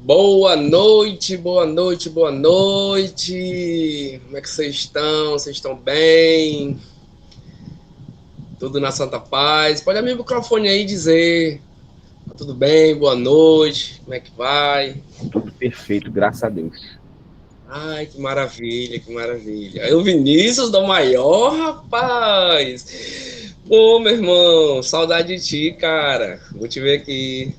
Boa noite, boa noite, boa noite. Como é que vocês estão? Vocês estão bem? Tudo na santa paz? Pode abrir o microfone aí e dizer, tá tudo bem? Boa noite. Como é que vai? Tudo perfeito, graças a Deus. Ai, que maravilha, que maravilha. Aí o Vinícius do Maior, rapaz. Pô, meu irmão, saudade de ti, cara. Vou te ver aqui.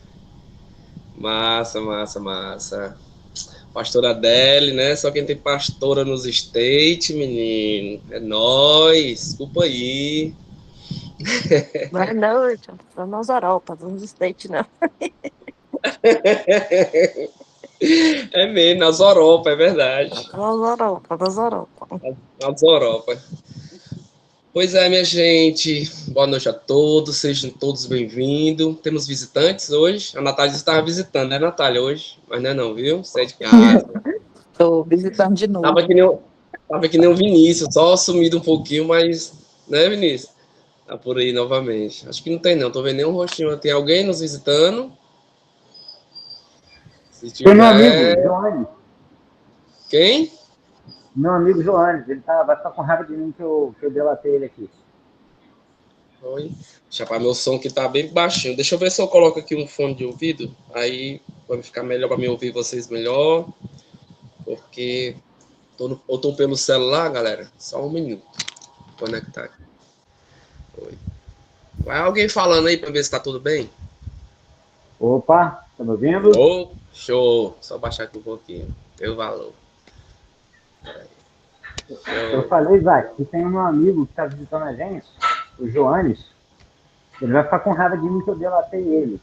Massa, massa, massa. Pastora Adele, né? Só quem tem pastora nos States, menino. É nóis. Desculpa aí. Boa noite, estou nas Europa, nos States, não. É mesmo, nas Europa, é verdade. Nas Europa. Nas Europa. Pois é, minha gente. Boa noite a todos. Sejam todos bem-vindos. Temos visitantes hoje. A Natália estava visitando, né, Natália, hoje? Mas não é não, viu? Você é de casa. Estou visitando de novo. Tava que nem o Vinícius, só sumido um pouquinho, mas... Né, Vinícius? Tá por aí novamente. Acho que não tem, não. Tô vendo nenhum rostinho. Tem alguém nos visitando? Se Tem meu tiver... amigo, Joanes. Quem? Meu amigo Joanes, ele vai ficar com raiva de mim que eu delatei ele aqui. Oi. Deixa eu apagar meu som que tá bem baixinho. Deixa eu ver se eu coloco aqui um fone de ouvido. Aí vai ficar melhor para me ouvir vocês melhor. Porque eu tô pelo celular, galera. Só um minuto. Vou conectar aqui. Oi. Vai alguém falando aí para ver se tá tudo bem? Opa, tá me ouvindo? Oh, show. Só baixar aqui um pouquinho. Deu valor. Eu falei, Isaac, que tem um meu amigo que tá visitando a gente, o Joanes. Ele vai ficar com raiva de mim que eu delatei ele.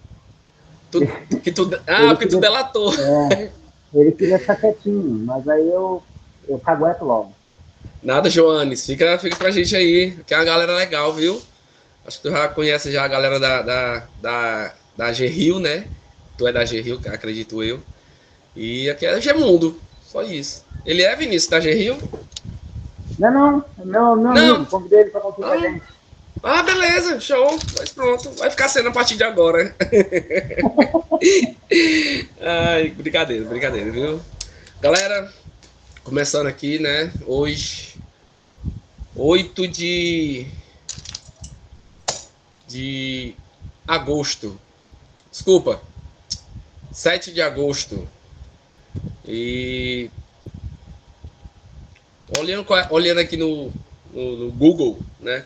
Porque tu delatou. Ele queria ficar quietinho, mas aí eu cagueto logo. Nada, Joanes. Fica pra gente aí, que é uma galera legal, viu? Acho que tu já conhece já a galera da G-Rio, né? Tu é da G-Rio, acredito eu. E aqui é G-Mundo, só isso. Ele é Vinícius da G-Rio? Não, é meu amigo, convidei ele pra contar com a gente. Ah, beleza, show. Mas pronto, vai ficar sendo a partir de agora. Ai, brincadeira, viu? Galera, começando aqui, né? Hoje, 8 de agosto. Desculpa, 7 de agosto. E olhando aqui no Google, né?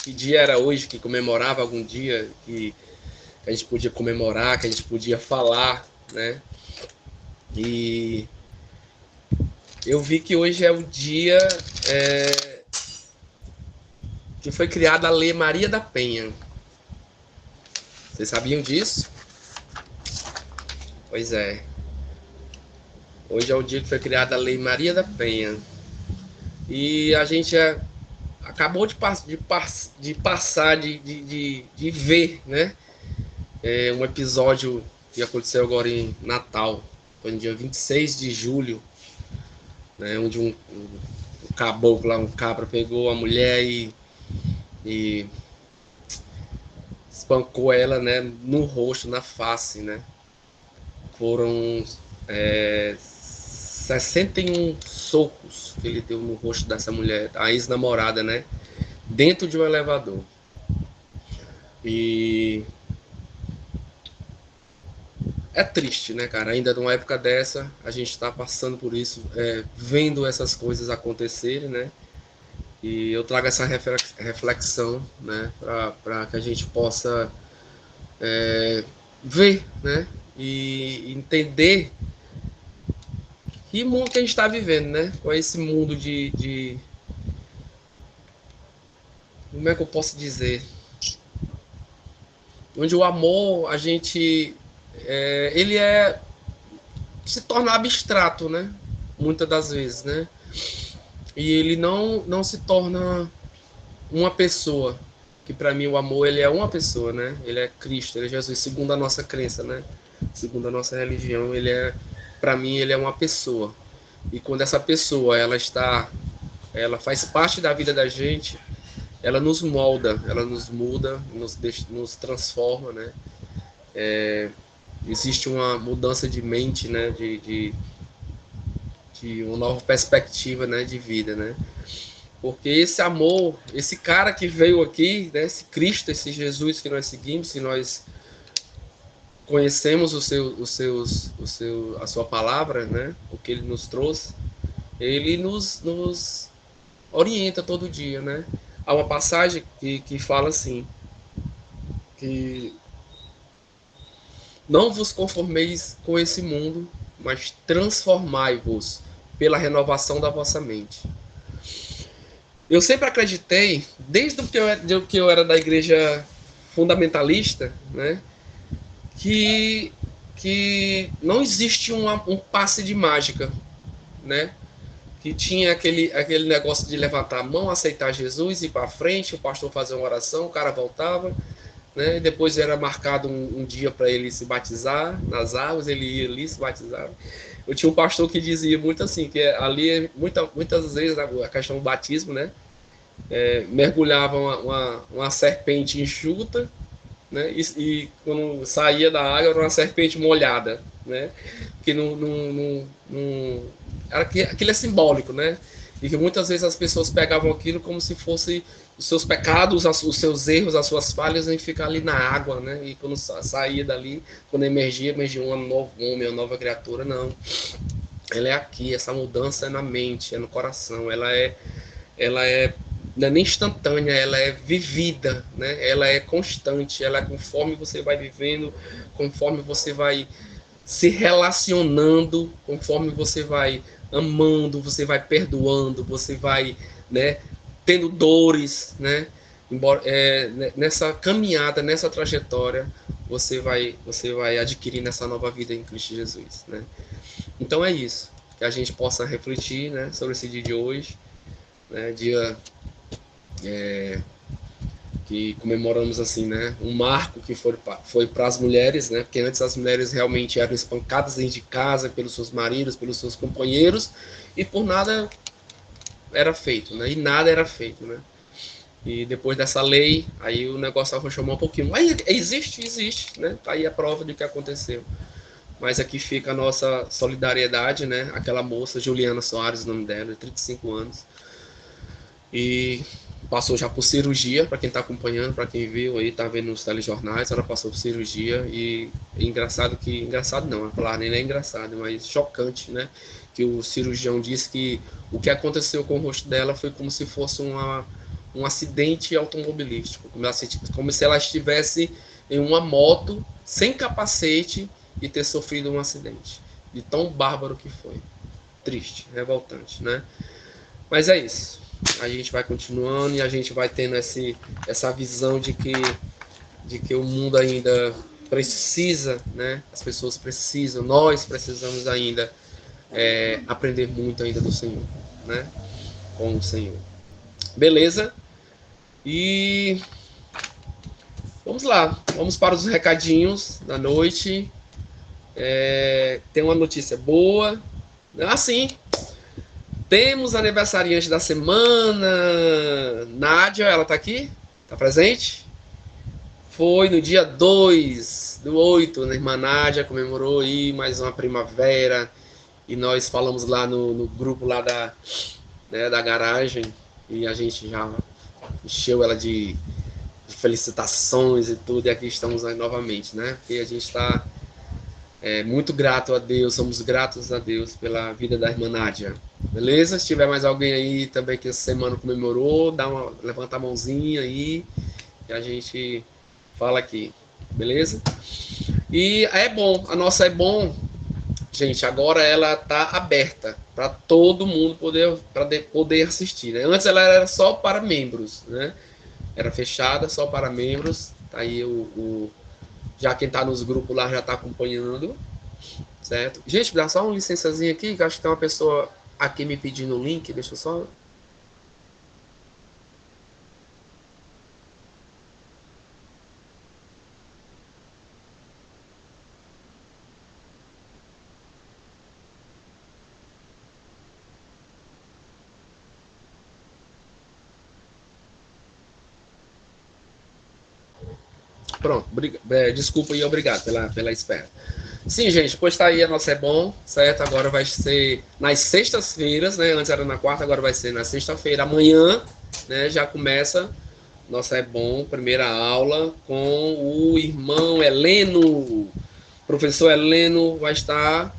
Que dia era hoje, que comemorava algum dia que a gente podia comemorar, que a gente podia falar, né? E eu vi que hoje é o dia que foi criada a Lei Maria da Penha. Vocês sabiam disso? Pois é. Hoje é o dia que foi criada a Lei Maria da Penha. E a gente acabou de ver, né? Um episódio que aconteceu agora em Natal. Foi no dia 26 de julho, né? Onde um caboclo lá, um cabra, pegou a mulher e espancou ela, né? No rosto, na face, né? Foram 61 socos que ele deu no rosto dessa mulher, a ex-namorada, né? Dentro de um elevador. E é triste, né, cara? Ainda numa época dessa, a gente tá passando por isso, vendo essas coisas acontecerem, né? E eu trago essa reflexão, né? Para que a gente possa ver, né? E entender que mundo que a gente está vivendo, né? Com esse mundo de... Como é que eu posso dizer? Onde o amor, a gente... ele se torna abstrato, né? Muitas das vezes, né? E ele não se torna uma pessoa. Que para mim o amor, ele é uma pessoa, né? Ele é Cristo, ele é Jesus, segundo a nossa crença, né? Segundo a nossa religião, para mim, ele é uma pessoa. E quando essa pessoa, ela faz parte da vida da gente, ela nos molda, ela nos muda, nos transforma, né? existe uma mudança de mente, né? De uma nova perspectiva, né? De vida, né? Porque esse amor, esse cara que veio aqui, né? Esse Cristo, esse Jesus que nós seguimos, que nós conhecemos a sua palavra, né? O que ele nos trouxe, ele nos orienta todo dia, né? Há uma passagem que fala assim, que não vos conformeis com esse mundo, mas transformai-vos pela renovação da vossa mente. Eu sempre acreditei, desde que eu era da igreja fundamentalista, né, que, que não existe um passe de mágica, né? Que tinha aquele negócio de levantar a mão, aceitar Jesus, ir para frente, o pastor fazer uma oração, o cara voltava, né? E depois era marcado um dia para ele se batizar nas águas, ele ia ali se batizar. Eu tinha um pastor que dizia muito assim, que ali muitas vezes a questão do batismo, né? Mergulhava uma serpente enxuta, né? E quando saía da água era uma serpente molhada, né? Que aquilo é simbólico, né? E que muitas vezes as pessoas pegavam aquilo como se fosse os seus pecados, os seus erros, as suas falhas, em ficar ali na água, né? E quando saía dali, quando emergia um novo homem, uma nova criatura. Não. Ela é aqui, essa mudança é na mente, é no coração, ela é não é nem instantânea, ela é vivida, né? Ela é constante, ela é conforme você vai vivendo, conforme você vai se relacionando, conforme você vai amando, você vai perdoando, você vai, né, tendo dores, né? Embora nessa caminhada, nessa trajetória, você vai adquirindo essa nova vida em Cristo Jesus, né? Então é isso, que a gente possa refletir, né, sobre esse dia de hoje, né, dia que comemoramos assim, né, um marco que foi para as mulheres, né, porque antes as mulheres realmente eram espancadas dentro de casa pelos seus maridos, pelos seus companheiros, e por nada era feito, né, e nada era feito, né. E depois dessa lei, aí o negócio arrochou um pouquinho. Mas existe, né, tá aí a prova de que aconteceu. Mas aqui fica a nossa solidariedade, né, aquela moça, Juliana Soares, o nome dela, de 35 anos, e passou já por cirurgia, para quem está acompanhando, para quem viu aí, tá vendo nos telejornais, ela passou por cirurgia e é engraçado não, a palavra nem é engraçado, mas chocante, né? Que o cirurgião disse que o que aconteceu com o rosto dela foi como se fosse um acidente automobilístico, como se ela estivesse em uma moto sem capacete e ter sofrido um acidente, de tão bárbaro que foi. Triste, revoltante, né? Mas é isso. A gente vai continuando e a gente vai tendo essa visão de que o mundo ainda precisa, né? As pessoas precisam, nós precisamos ainda aprender muito ainda do Senhor, né? Com o Senhor. Beleza? E vamos lá, vamos para os recadinhos da noite. Tem uma notícia boa. Sim, temos aniversariante da semana. Nádia, ela tá aqui? Tá presente? Foi no dia 2/8, né? Irmã Nádia comemorou aí mais uma primavera. E nós falamos lá no grupo lá da garagem. E a gente já encheu ela de felicitações e tudo. E aqui estamos aí novamente, né? Porque a gente está muito grato a Deus, somos gratos a Deus pela vida da irmã Nádia. Beleza? Se tiver mais alguém aí também que essa semana comemorou, levanta a mãozinha aí e a gente fala aqui. Beleza? E a nossa é bom, gente, agora ela tá aberta para todo mundo poder assistir, né? Antes ela era só para membros, né? Era fechada só para membros. Tá aí já quem tá nos grupos lá já tá acompanhando, certo? Gente, dá só uma licençazinha aqui, que acho que tem uma pessoa aqui me pedindo o link, deixa eu só. Pronto, desculpa e obrigado pela espera. Sim, gente, pois tá aí a nossa É Bom, certo? Agora vai ser nas sextas-feiras, né? Antes era na quarta, agora vai ser na sexta-feira. Amanhã, né? Já começa nossa É Bom, primeira aula com o irmão Heleno. Professor Heleno vai estar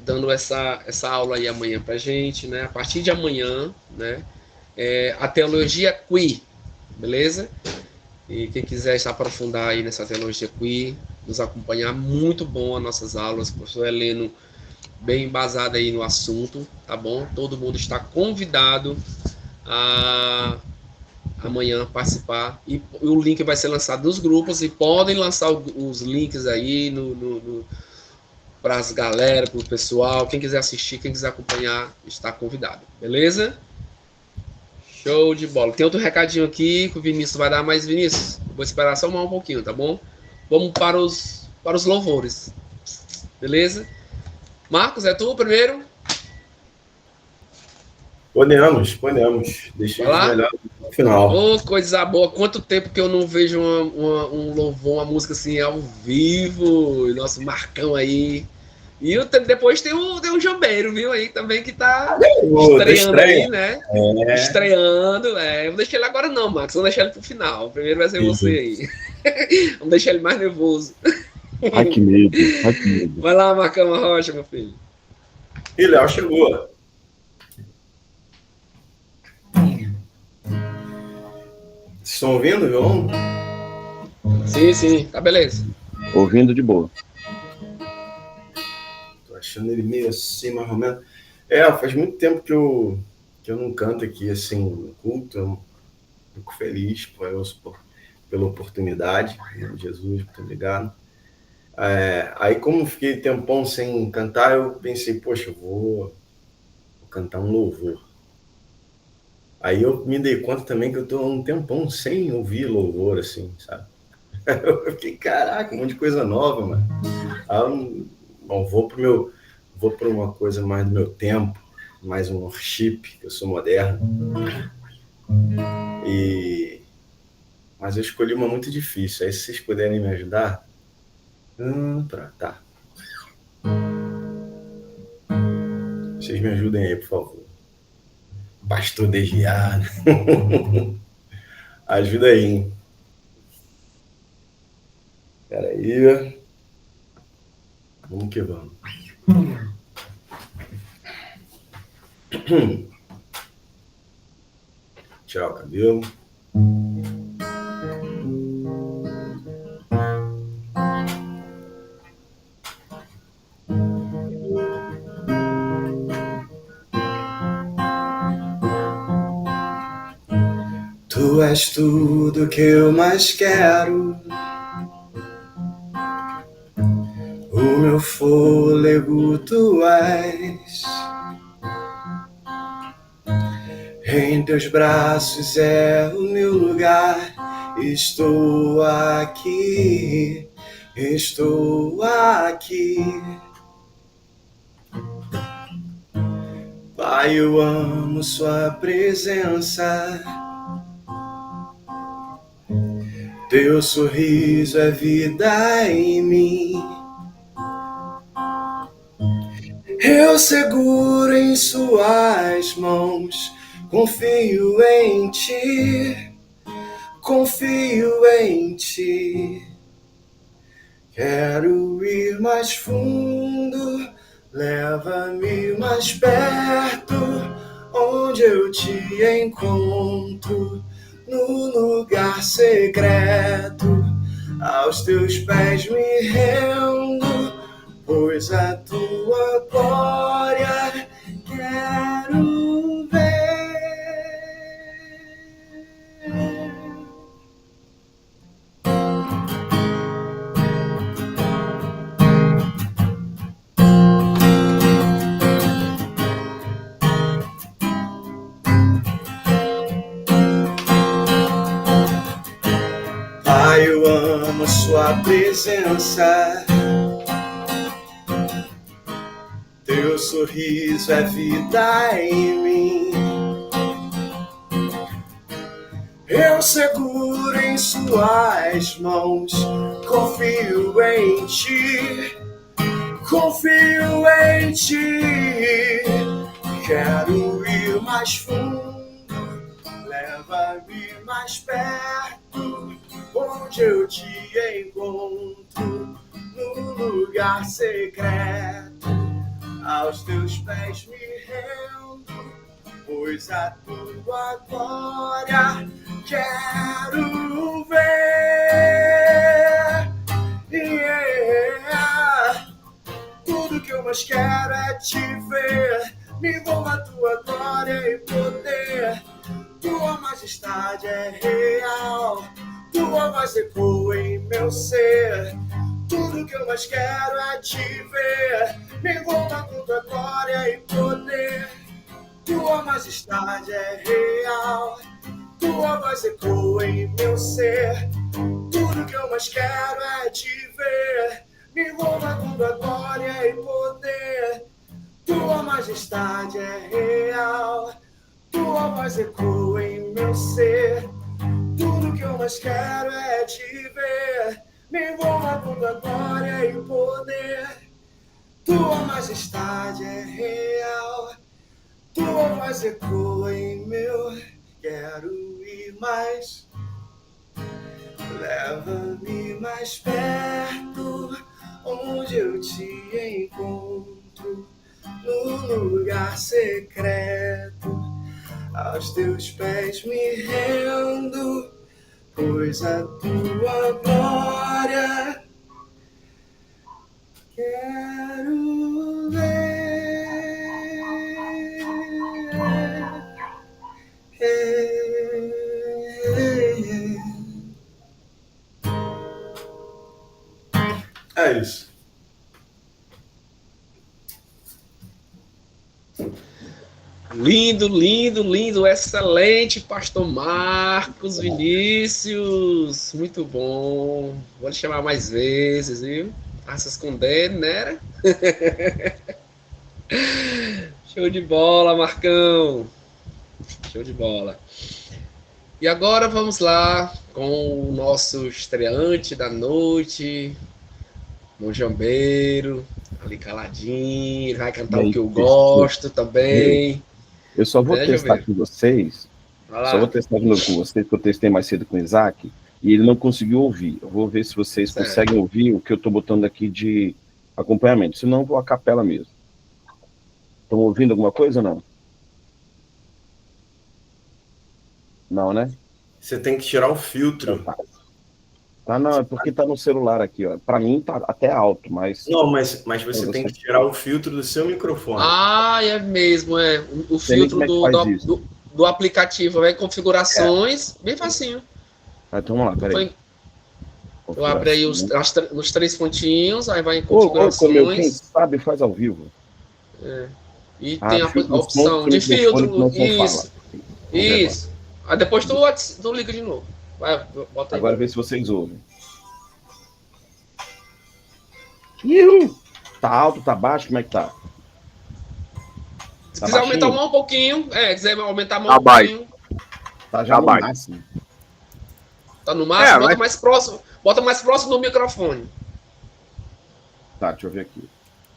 dando essa aula aí amanhã pra gente, né? A partir de amanhã, né? A teologia queer, beleza? E quem quiser se aprofundar aí nessa teologia queer, nos acompanhar, muito bom as nossas aulas, professor Heleno, bem embasado aí no assunto, tá bom? Todo mundo está convidado a amanhã participar e o link vai ser lançado nos grupos e podem lançar os links aí para as galera, para o pessoal, quem quiser assistir, quem quiser acompanhar, está convidado, beleza? Show de bola. Tem outro recadinho aqui que o Vinícius vai dar, mas Vinícius, vou esperar só um pouquinho, tá bom? Vamos para os louvores. Beleza? Marcos, é tu primeiro? Podemos. Deixei os melhores no final. Ô, coisa boa. Quanto tempo que eu não vejo um louvor, uma música assim ao vivo. Nosso Marcão aí. E depois tem o Jambeiro, viu? Aí também que tá estreando aí, né? Estreando. Vou deixar ele agora não, Max. Vamos deixar ele pro final. Primeiro vai ser você aí. Vamos deixar ele mais nervoso. Ai, que medo. Vai lá, Marcão Rocha, meu filho. E Léo chegou. Estão ouvindo, viu? Sim. Tá beleza. Ouvindo de boa. Tô achando ele meio assim, mais ou menos. Faz muito tempo que eu não canto aqui, assim, no culto. Eu fico feliz pela oportunidade. Em nome de Jesus, muito obrigado. Aí, como fiquei tempão sem cantar, eu pensei, poxa, eu vou cantar um louvor. Aí eu me dei conta também que eu tô um tempão sem ouvir louvor, assim, sabe? Eu fiquei, caraca, um monte de coisa nova, mano. Bom, vou para uma coisa mais do meu tempo, mais um worship, que eu sou moderno. Mas eu escolhi uma muito difícil. Aí, se vocês puderem me ajudar... Tá. Vocês me ajudem aí, por favor. Pastor desviado. Ajuda aí, hein? Espera aí. Vamos que vamos. Tirar o cabelo. Tu és tudo que eu mais quero, o meu fôlego tu és. Em teus braços é o meu lugar. Estou aqui. Pai, eu amo sua presença. Teu sorriso é vida em mim. Eu seguro em suas mãos. Confio em ti. Quero ir mais fundo. Leva-me mais perto, onde eu te encontro. No lugar secreto, aos teus pés me rendo, pois a tua glória quero ver. Pai, eu amo sua presença. Teu sorriso é vida em mim. Eu seguro em suas mãos, confio em ti, confio em ti. Quero ir mais fundo, leva-me mais perto, onde eu te encontro, no lugar secreto. Aos teus pés me rendo, pois a tua glória quero ver. Yeah. Tudo que eu mais quero é te ver. Me envolva a tua glória e poder. Tua majestade é real, tua voz ecoa em meu ser. Tudo que eu mais quero é te ver. Me envolva com tua glória e poder. Tua majestade é real, tua voz ecoa em meu ser. Tudo que eu mais quero é te ver. Me envolva com tua glória e poder. Tua majestade é real, tua voz ecoa em meu ser. Tudo que eu mais quero é te ver. Me envolva com tua glória e poder. Tua majestade é real, tua voz ecoa em meu. Quero ir mais, leva-me mais perto, onde eu te encontro, no lugar secreto. Aos teus pés me rendo, pois a tua glória quero ver. É isso. Lindo, lindo, lindo, excelente, Pastor Marcos Vinícius, muito bom. Vou lhe chamar mais vezes, viu? Tá se escondendo, né? Show de bola, Marcão. Show de bola. E agora vamos lá com o nosso estreante da noite, Monjambeiro, ali caladinho, ele vai cantar o que eu gosto também. Eu só vou testar com vocês, só vou testar de novo com vocês, porque eu testei mais cedo com o Isaac, e ele não conseguiu ouvir. Eu vou ver se vocês conseguem ouvir o que eu estou botando aqui de acompanhamento, senão eu vou a capela mesmo. Estão ouvindo alguma coisa ou não? Não, né? Você tem que tirar o filtro. Ah, não, é porque tá no celular aqui, ó. Para mim tá até alto, mas... Não, mas você tem que tirar o filtro do seu microfone. Ah, é mesmo, é. O filtro do aplicativo, vai configurações, bem facinho. Então vamos lá, peraí. Eu abro aí nos 3 pontinhos, aí vai em configurações. Quem sabe faz ao vivo. É. E tem a opção de filtro, isso. Isso. Aí depois tu liga de novo. Vai, bota aí. Agora vê se vocês ouvem. Tá alto, tá baixo, como é que tá? Se quiser aumentar um pouquinho, quiser aumentar um pouquinho. Tá já no máximo. Tá no máximo, bota mais próximo do microfone. Tá, deixa eu ver aqui.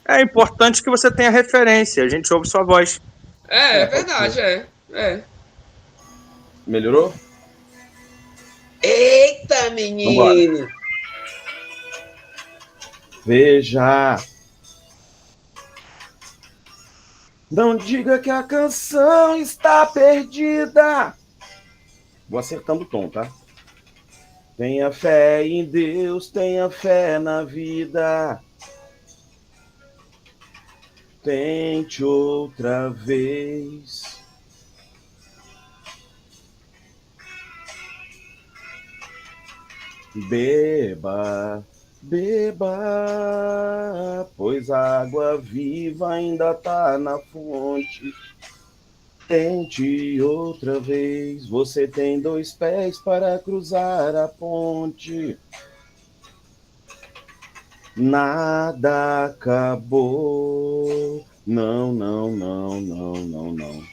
É importante que você tenha referência, a gente ouve sua voz. É verdade, é. Melhorou? Eita, menino! Vambora. Veja. Não diga que a canção está perdida. Vou acertando o tom, tá? Tenha fé em Deus, tenha fé na vida. Tente outra vez. Beba, beba, pois a água viva ainda tá na fonte. Tente outra vez, você tem 2 pés para cruzar a ponte. Nada acabou, não, não, não, não, não, não.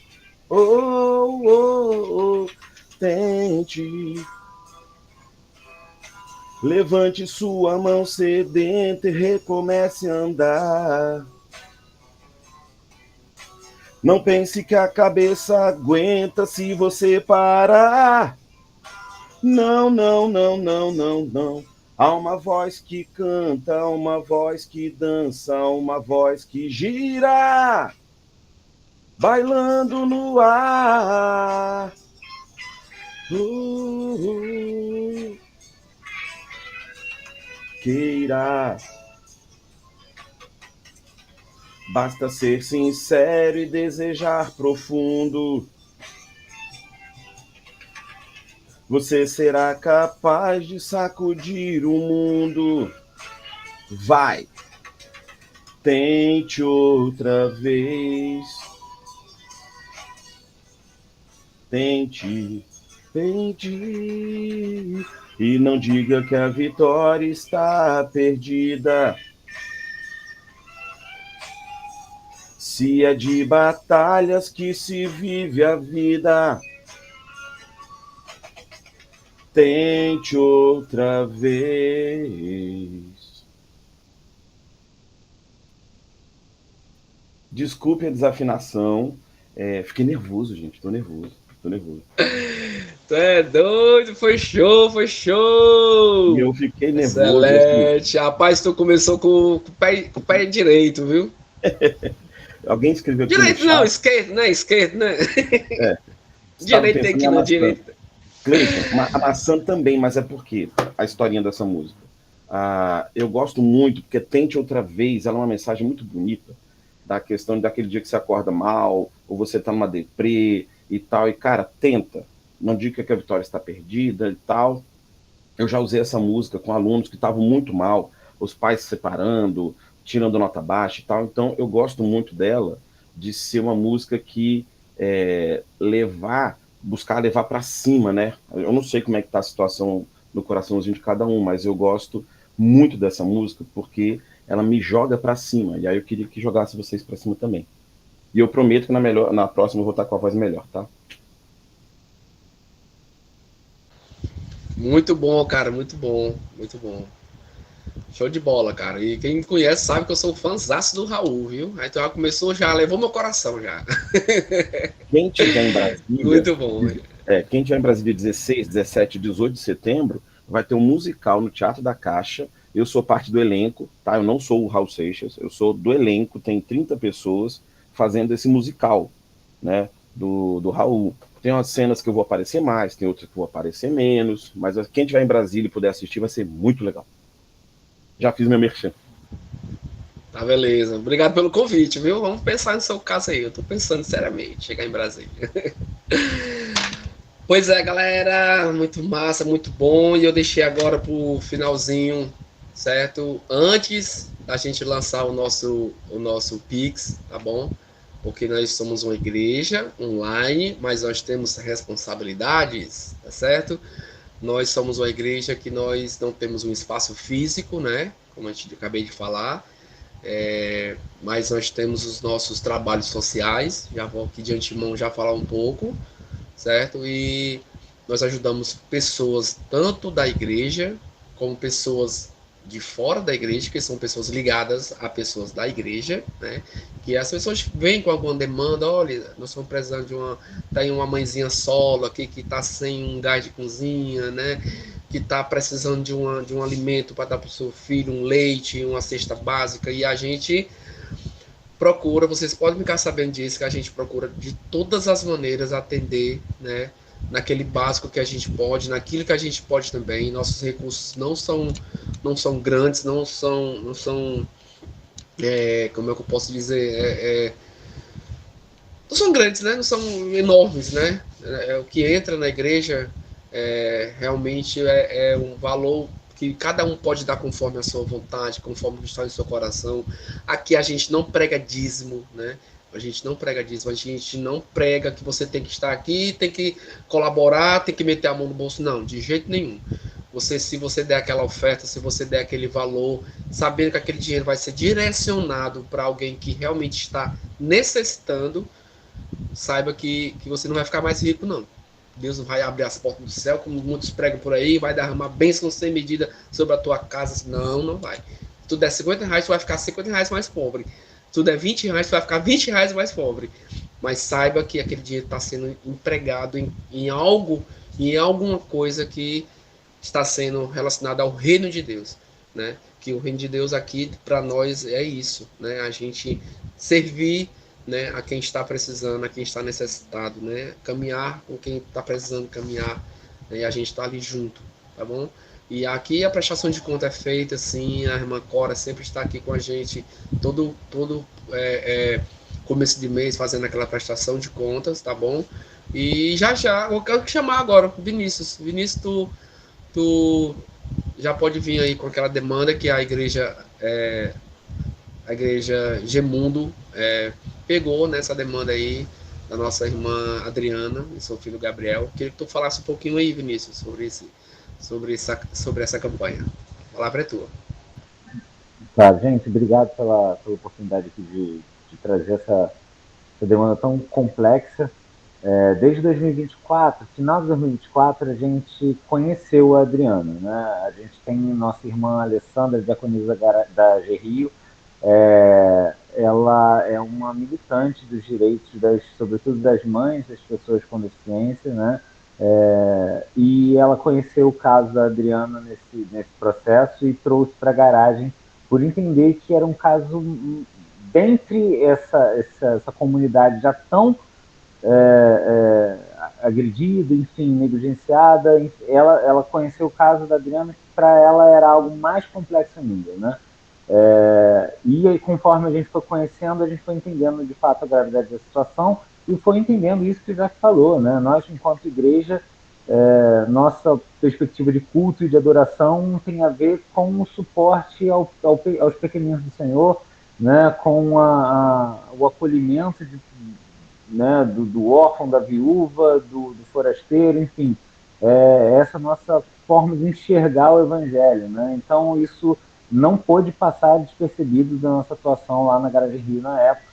Oh, oh, oh. tente. Levante sua mão sedenta e recomece a andar. Não pense que a cabeça aguenta se você parar. Não, não, não, não, não, não. Há uma voz que canta, há uma voz que dança, há uma voz que gira, bailando no ar. Queira. Basta ser sincero e desejar profundo. Você será capaz de sacudir o mundo. Vai. Tente outra vez. Tente. Tente. E não diga que a vitória está perdida. Se é de batalhas que se vive a vida, tente outra vez. Desculpe a desafinação. Fiquei nervoso, gente. Tô nervoso. Tu é doido, foi show. E eu fiquei nervoso. Excelente. Assim. Rapaz, tu começou com o pé direito, viu? Alguém escreveu aqui direito não, esquerdo, né? Esquerdo, né? Direito tem que ir no direito. Cleiton, a maçã também, mas é porque a historinha dessa música. Eu gosto muito, porque Tente Outra Vez, ela é uma mensagem muito bonita, da questão daquele dia que você acorda mal, ou você tá numa deprê e tal, e cara, tenta. Não diga que a vitória está perdida e tal. Eu já usei essa música com alunos que estavam muito mal, os pais se separando, tirando nota baixa e tal. Então, eu gosto muito dela, de ser uma música que buscar levar para cima, né? Eu não sei como é que tá a situação no coraçãozinho de cada um, mas eu gosto muito dessa música, porque ela me joga para cima, e aí eu queria que jogasse vocês para cima também. E eu prometo que na próxima eu vou estar com a voz melhor, tá? Muito bom, cara, muito bom. Show de bola, cara. E quem me conhece sabe que eu sou fãzaço do Raul, viu? Aí tu já começou, já levou meu coração, já. Quem tiver em Brasília... Muito bom. Quem tiver em Brasília 16, 17 e 18 de setembro, vai ter um musical no Teatro da Caixa. Eu sou parte do elenco, tá? Eu não sou o Raul Seixas, eu sou do elenco, tem 30 pessoas fazendo esse musical, né? Do Raul. Tem umas cenas que eu vou aparecer mais, tem outras que eu vou aparecer menos, mas quem tiver em Brasília e puder assistir vai ser muito legal. Já fiz meu merchan. Tá, beleza. Obrigado pelo convite, viu? Vamos pensar no seu caso aí. Eu tô pensando seriamente chegar em Brasília. Pois é, galera. Muito massa, muito bom. E eu deixei agora pro finalzinho, certo? Antes da gente lançar o nosso Pix, tá bom? Porque nós somos uma igreja online, mas nós temos responsabilidades, tá certo? Nós somos uma igreja que nós não temos um espaço físico, né? Como eu acabei de falar. Mas nós temos os nossos trabalhos sociais. Já vou aqui de antemão já falar um pouco, certo? E nós ajudamos pessoas tanto da igreja, como pessoas de fora da igreja, que são pessoas ligadas a pessoas da igreja, né? Que as pessoas vêm com alguma demanda, olha, nós estamos precisando tem uma mãezinha solo aqui que está sem um gás de cozinha, né? Que está precisando de um alimento para dar para o seu filho, um leite, uma cesta básica, e a gente procura, vocês podem ficar sabendo disso, que a gente procura de todas as maneiras atender, né? Naquele básico que a gente pode, naquilo que a gente pode também. Nossos recursos não são grandes, não são como é que eu posso dizer, não são grandes, né? Não são enormes, né? O que entra na igreja realmente é um valor que cada um pode dar conforme a sua vontade, conforme o que está em seu coração. Aqui a gente não prega dízimo, né? A gente não prega dízimo, a gente não prega que você tem que estar aqui, tem que colaborar, tem que meter a mão no bolso. Não, de jeito nenhum. Se você der aquela oferta, se você der aquele valor, sabendo que aquele dinheiro vai ser direcionado para alguém que realmente está necessitando, saiba que você não vai ficar mais rico, não. Deus vai abrir as portas do céu, como muitos pregam por aí, vai derramar bênção sem medida sobre a tua casa. Não, não vai. Se tu der R$50, tu vai ficar R$50 mais pobre. Se tu der R$20, tu vai ficar R$20 mais pobre. Mas saiba que aquele dinheiro está sendo empregado em algo, em alguma coisa que está sendo relacionada ao reino de Deus, né? Que o reino de Deus aqui para nós é isso, né? A gente servir, né, a quem está precisando, a quem está necessitado, né? Caminhar com quem está precisando caminhar, né? E a gente está ali junto, tá bom? E aqui a prestação de conta é feita, assim, a irmã Cora sempre está aqui com a gente todo começo de mês fazendo aquela prestação de contas, tá bom? E já eu quero chamar agora Vinícius. Vinícius, tu já pode vir aí com aquela demanda que a igreja Gemundo pegou nessa demanda aí da nossa irmã Adriana e seu filho Gabriel. Queria que tu falasse um pouquinho aí, Vinícius, sobre essa campanha. A palavra é tua. Tá, gente, obrigado pela oportunidade aqui de trazer essa demanda tão complexa. Desde 2024, final de 2024, a gente conheceu a Adriana, né? A gente tem nossa irmã Alessandra, diaconisa da GRIO. Ela é uma militante dos direitos, sobretudo das mães, das pessoas com deficiência, né? E ela conheceu o caso da Adriana nesse processo e trouxe para a garagem por entender que era um caso, dentre essa comunidade já tão agredida, enfim, negligenciada, ela conheceu o caso da Adriana, que para ela era algo mais complexo ainda, né? E aí, conforme a gente foi conhecendo, a gente foi entendendo de fato a gravidade da situação e foi entendendo isso que já falou, né? Nós, enquanto igreja, nossa perspectiva de culto e de adoração tem a ver com o suporte aos pequeninos do Senhor, né? Com o acolhimento né? do órfão, da viúva, do forasteiro, enfim, essa nossa forma de enxergar o Evangelho, né? Então isso não pôde passar despercebido da nossa atuação lá na Garagem Rio na época.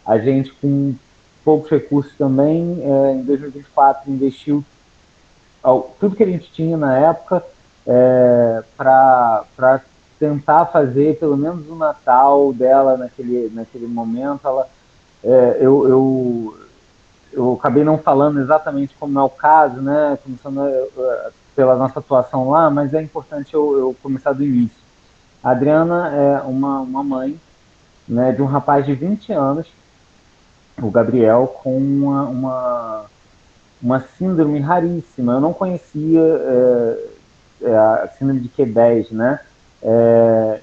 A gente, com poucos recursos também, em 2024, investiu tudo que a gente tinha na época para tentar fazer pelo menos o Natal dela naquele momento. Eu acabei não falando exatamente como é o caso, né, começando pela nossa atuação lá, mas é importante eu começar do início. A Adriana é uma mãe, né, de um rapaz de 20 anos, o Gabriel, com uma síndrome raríssima. Eu não conhecia a síndrome de Q10, né?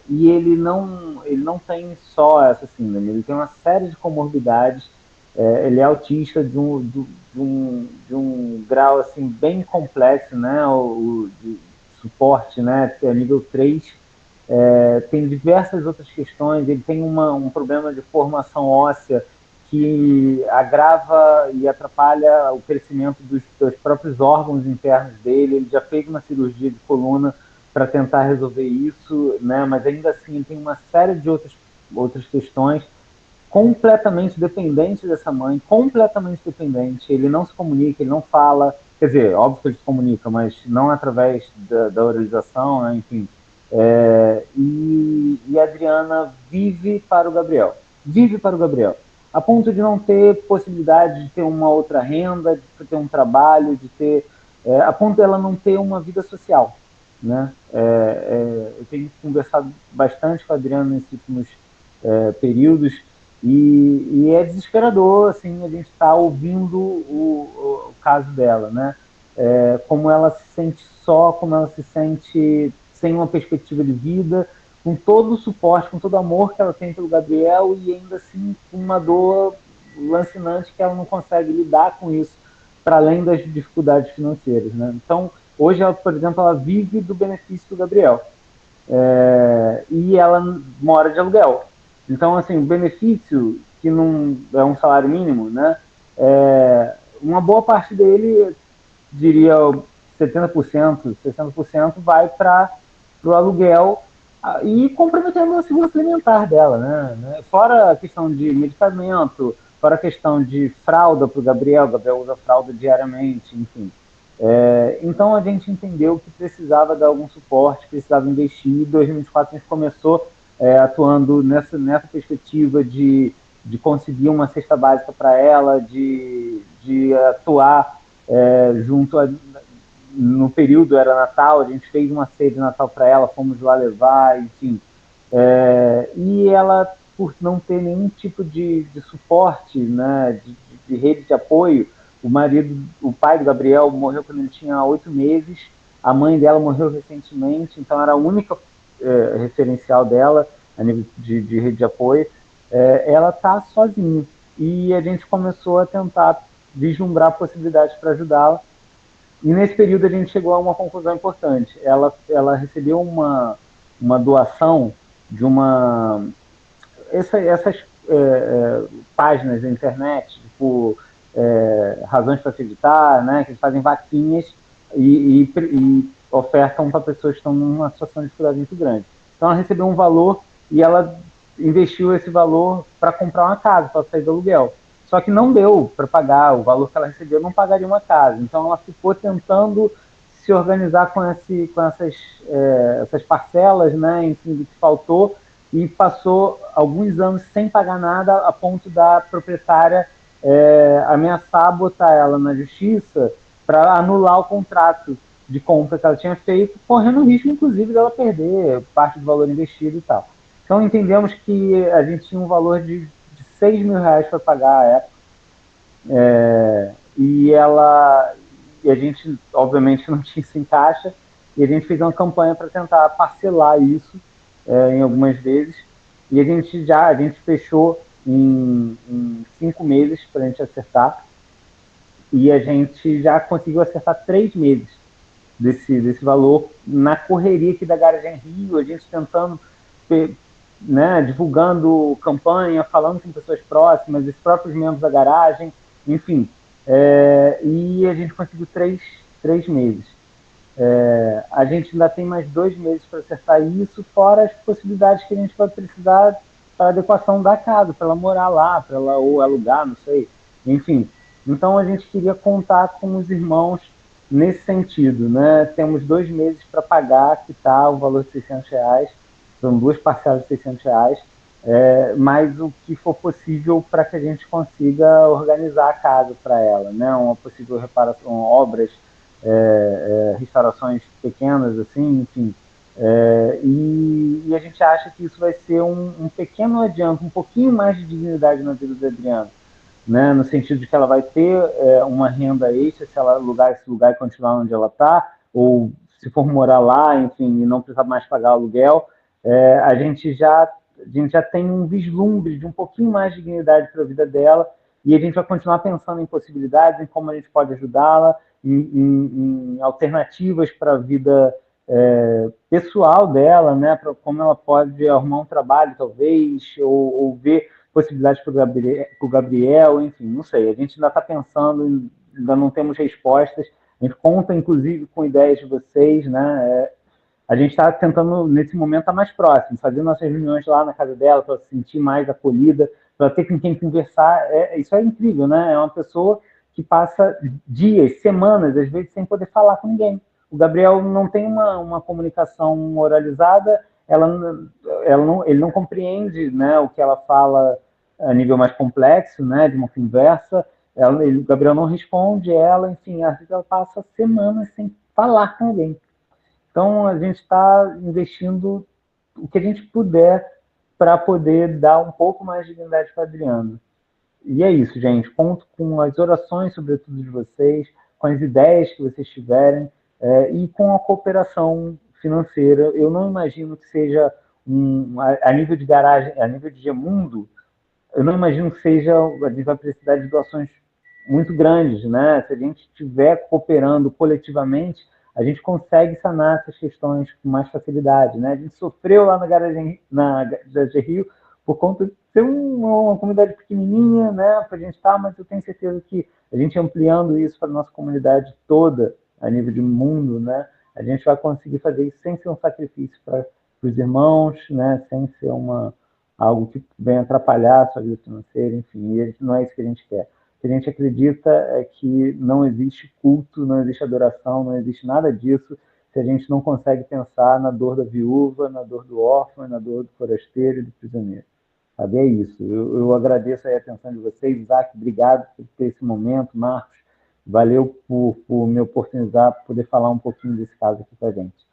E ele não tem só essa síndrome, ele tem uma série de comorbidades. Ele é autista de um grau assim, bem complexo, né? De suporte, né? Nível 3. Tem diversas outras questões. Ele tem um problema de formação óssea que agrava e atrapalha o crescimento dos próprios órgãos internos dele. Ele já fez uma cirurgia de coluna para tentar resolver isso, né? Mas ainda assim ele tem uma série de outras questões, completamente dependente dessa mãe, completamente dependente. Ele não se comunica, ele não fala, quer dizer, óbvio que ele se comunica, mas não através da oralização, né? Enfim. E a Adriana vive para o Gabriel, a ponto de não ter possibilidade de ter uma outra renda, de ter um trabalho, a ponto de ela não ter uma vida social, né? Eu tenho conversado bastante com a Adriana nesses últimos períodos e é desesperador, assim, a gente está ouvindo o caso dela, né? Como ela se sente só, como ela se sente sem uma perspectiva de vida, com todo o suporte, com todo o amor que ela tem pelo Gabriel e ainda assim com uma dor lancinante que ela não consegue lidar com isso, para além das dificuldades financeiras, né? Então, hoje, ela, por exemplo, ela vive do benefício do Gabriel e ela mora de aluguel. Então, assim, o benefício, que não é um salário mínimo, né? Uma boa parte dele, diria 70%, 60% vai para o aluguel e comprometendo a segurança alimentar dela, né? Fora a questão de medicamento, fora a questão de fralda para o Gabriel usa fralda diariamente, enfim. Então a gente entendeu que precisava dar algum suporte, precisava investir. Em 2024 a gente começou atuando nessa perspectiva de conseguir uma cesta básica para ela, de atuar junto no período era Natal, a gente fez uma ceia de Natal para ela, fomos lá levar, enfim. E ela, por não ter nenhum tipo de suporte, né, de rede de apoio, o pai do Gabriel morreu quando ele tinha 8 meses, a mãe dela morreu recentemente, então era a única referencial dela a nível de rede de apoio. Ela está sozinha, e a gente começou a tentar vislumbrar possibilidades para ajudá-la. E nesse período a gente chegou a uma conclusão importante. Ela recebeu uma doação de essas páginas da internet, tipo Razões para Acreditar, né, que eles fazem vaquinhas e ofertam para pessoas que estão numa situação de dificuldade muito grande. Então ela recebeu um valor e ela investiu esse valor para comprar uma casa, para sair do aluguel. Só que não deu para pagar o valor que ela recebeu, não pagaria uma casa. Então ela ficou tentando se organizar com essas parcelas, né, enfim, do que faltou, e passou alguns anos sem pagar nada, a ponto da proprietária ameaçar botar ela na justiça para anular o contrato de compra que ela tinha feito, correndo o risco, inclusive, dela perder parte do valor investido e tal. Então entendemos que a gente tinha um valor de 6 mil reais para pagar à época, e a gente, obviamente, não tinha isso em caixa, e a gente fez uma campanha para tentar parcelar isso em algumas vezes, e a gente fechou em 5 meses para a gente acertar, e a gente já conseguiu acertar 3 meses desse valor na correria aqui da Garagem Rio, a gente tentando, né, divulgando campanha, falando com pessoas próximas, os próprios membros da garagem, enfim, e a gente conseguiu 3 meses. A gente ainda tem mais 2 meses para acertar isso, fora as possibilidades que a gente vai precisar para a adequação da casa, para ela morar lá, para ela ou alugar, não sei, enfim. Então a gente queria contar com os irmãos nesse sentido, né? Temos 2 meses para pagar, quitar o valor de R$600, são 2 parcelas de R$600, mas o que for possível para que a gente consiga organizar a casa para ela, né? Uma possível reparação, obras, restaurações pequenas, assim, enfim. E a gente acha que isso vai ser um pequeno adianto, um pouquinho mais de dignidade na vida da Adriana, né? No sentido de que ela vai ter uma renda extra se ela alugar esse lugar e continuar onde ela está, ou se for morar lá, enfim, e não precisar mais pagar aluguel. A gente já tem um vislumbre de um pouquinho mais de dignidade para a vida dela, e a gente vai continuar pensando em possibilidades, em como a gente pode ajudá-la, em alternativas para a vida pessoal dela, né, para como ela pode arrumar um trabalho, talvez, ou ver possibilidades para o Gabriel, enfim, não sei. A gente ainda está pensando, ainda não temos respostas. A gente conta, inclusive, com ideias de vocês, né? A gente está tentando, nesse momento, estar mais próximo, fazer nossas reuniões lá na casa dela para se sentir mais acolhida, para ter com quem conversar. Isso é incrível, né? É uma pessoa que passa dias, semanas, às vezes, sem poder falar com ninguém. O Gabriel não tem uma comunicação oralizada, ele não compreende, né, o que ela fala a nível mais complexo, né, de uma conversa. O Gabriel não responde ela, enfim, às vezes ela passa semanas sem falar com alguém. Então, a gente está investindo o que a gente puder para poder dar um pouco mais de dignidade para a Adriana. E é isso, gente. Conto com as orações, sobretudo, de vocês, com as ideias que vocês tiverem, e com a cooperação financeira. Eu não imagino que seja, a nível de garagem, a nível de Gemundo, eu não imagino que seja, a gente vai precisar de doações muito grandes, né? Se a gente estiver cooperando coletivamente, a gente consegue sanar essas questões com mais facilidade, né? A gente sofreu lá na Garagem Rio por conta de ser uma comunidade pequenininha, né, para a gente estar, mas eu tenho certeza que a gente ampliando isso para a nossa comunidade toda, a nível de mundo, né, a gente vai conseguir fazer isso sem ser um sacrifício para os irmãos, né, sem ser algo que venha atrapalhar a sua vida financeira, enfim, e não é isso que a gente quer. que a gente acredita é que não existe culto, não existe adoração, não existe nada disso se a gente não consegue pensar na dor da viúva, na dor do órfão, na dor do forasteiro e do prisioneiro. Sabe? É isso. Eu agradeço a atenção de vocês. Isaac, obrigado por ter esse momento. Marcos, valeu por me oportunizar para poder falar um pouquinho desse caso aqui com a gente.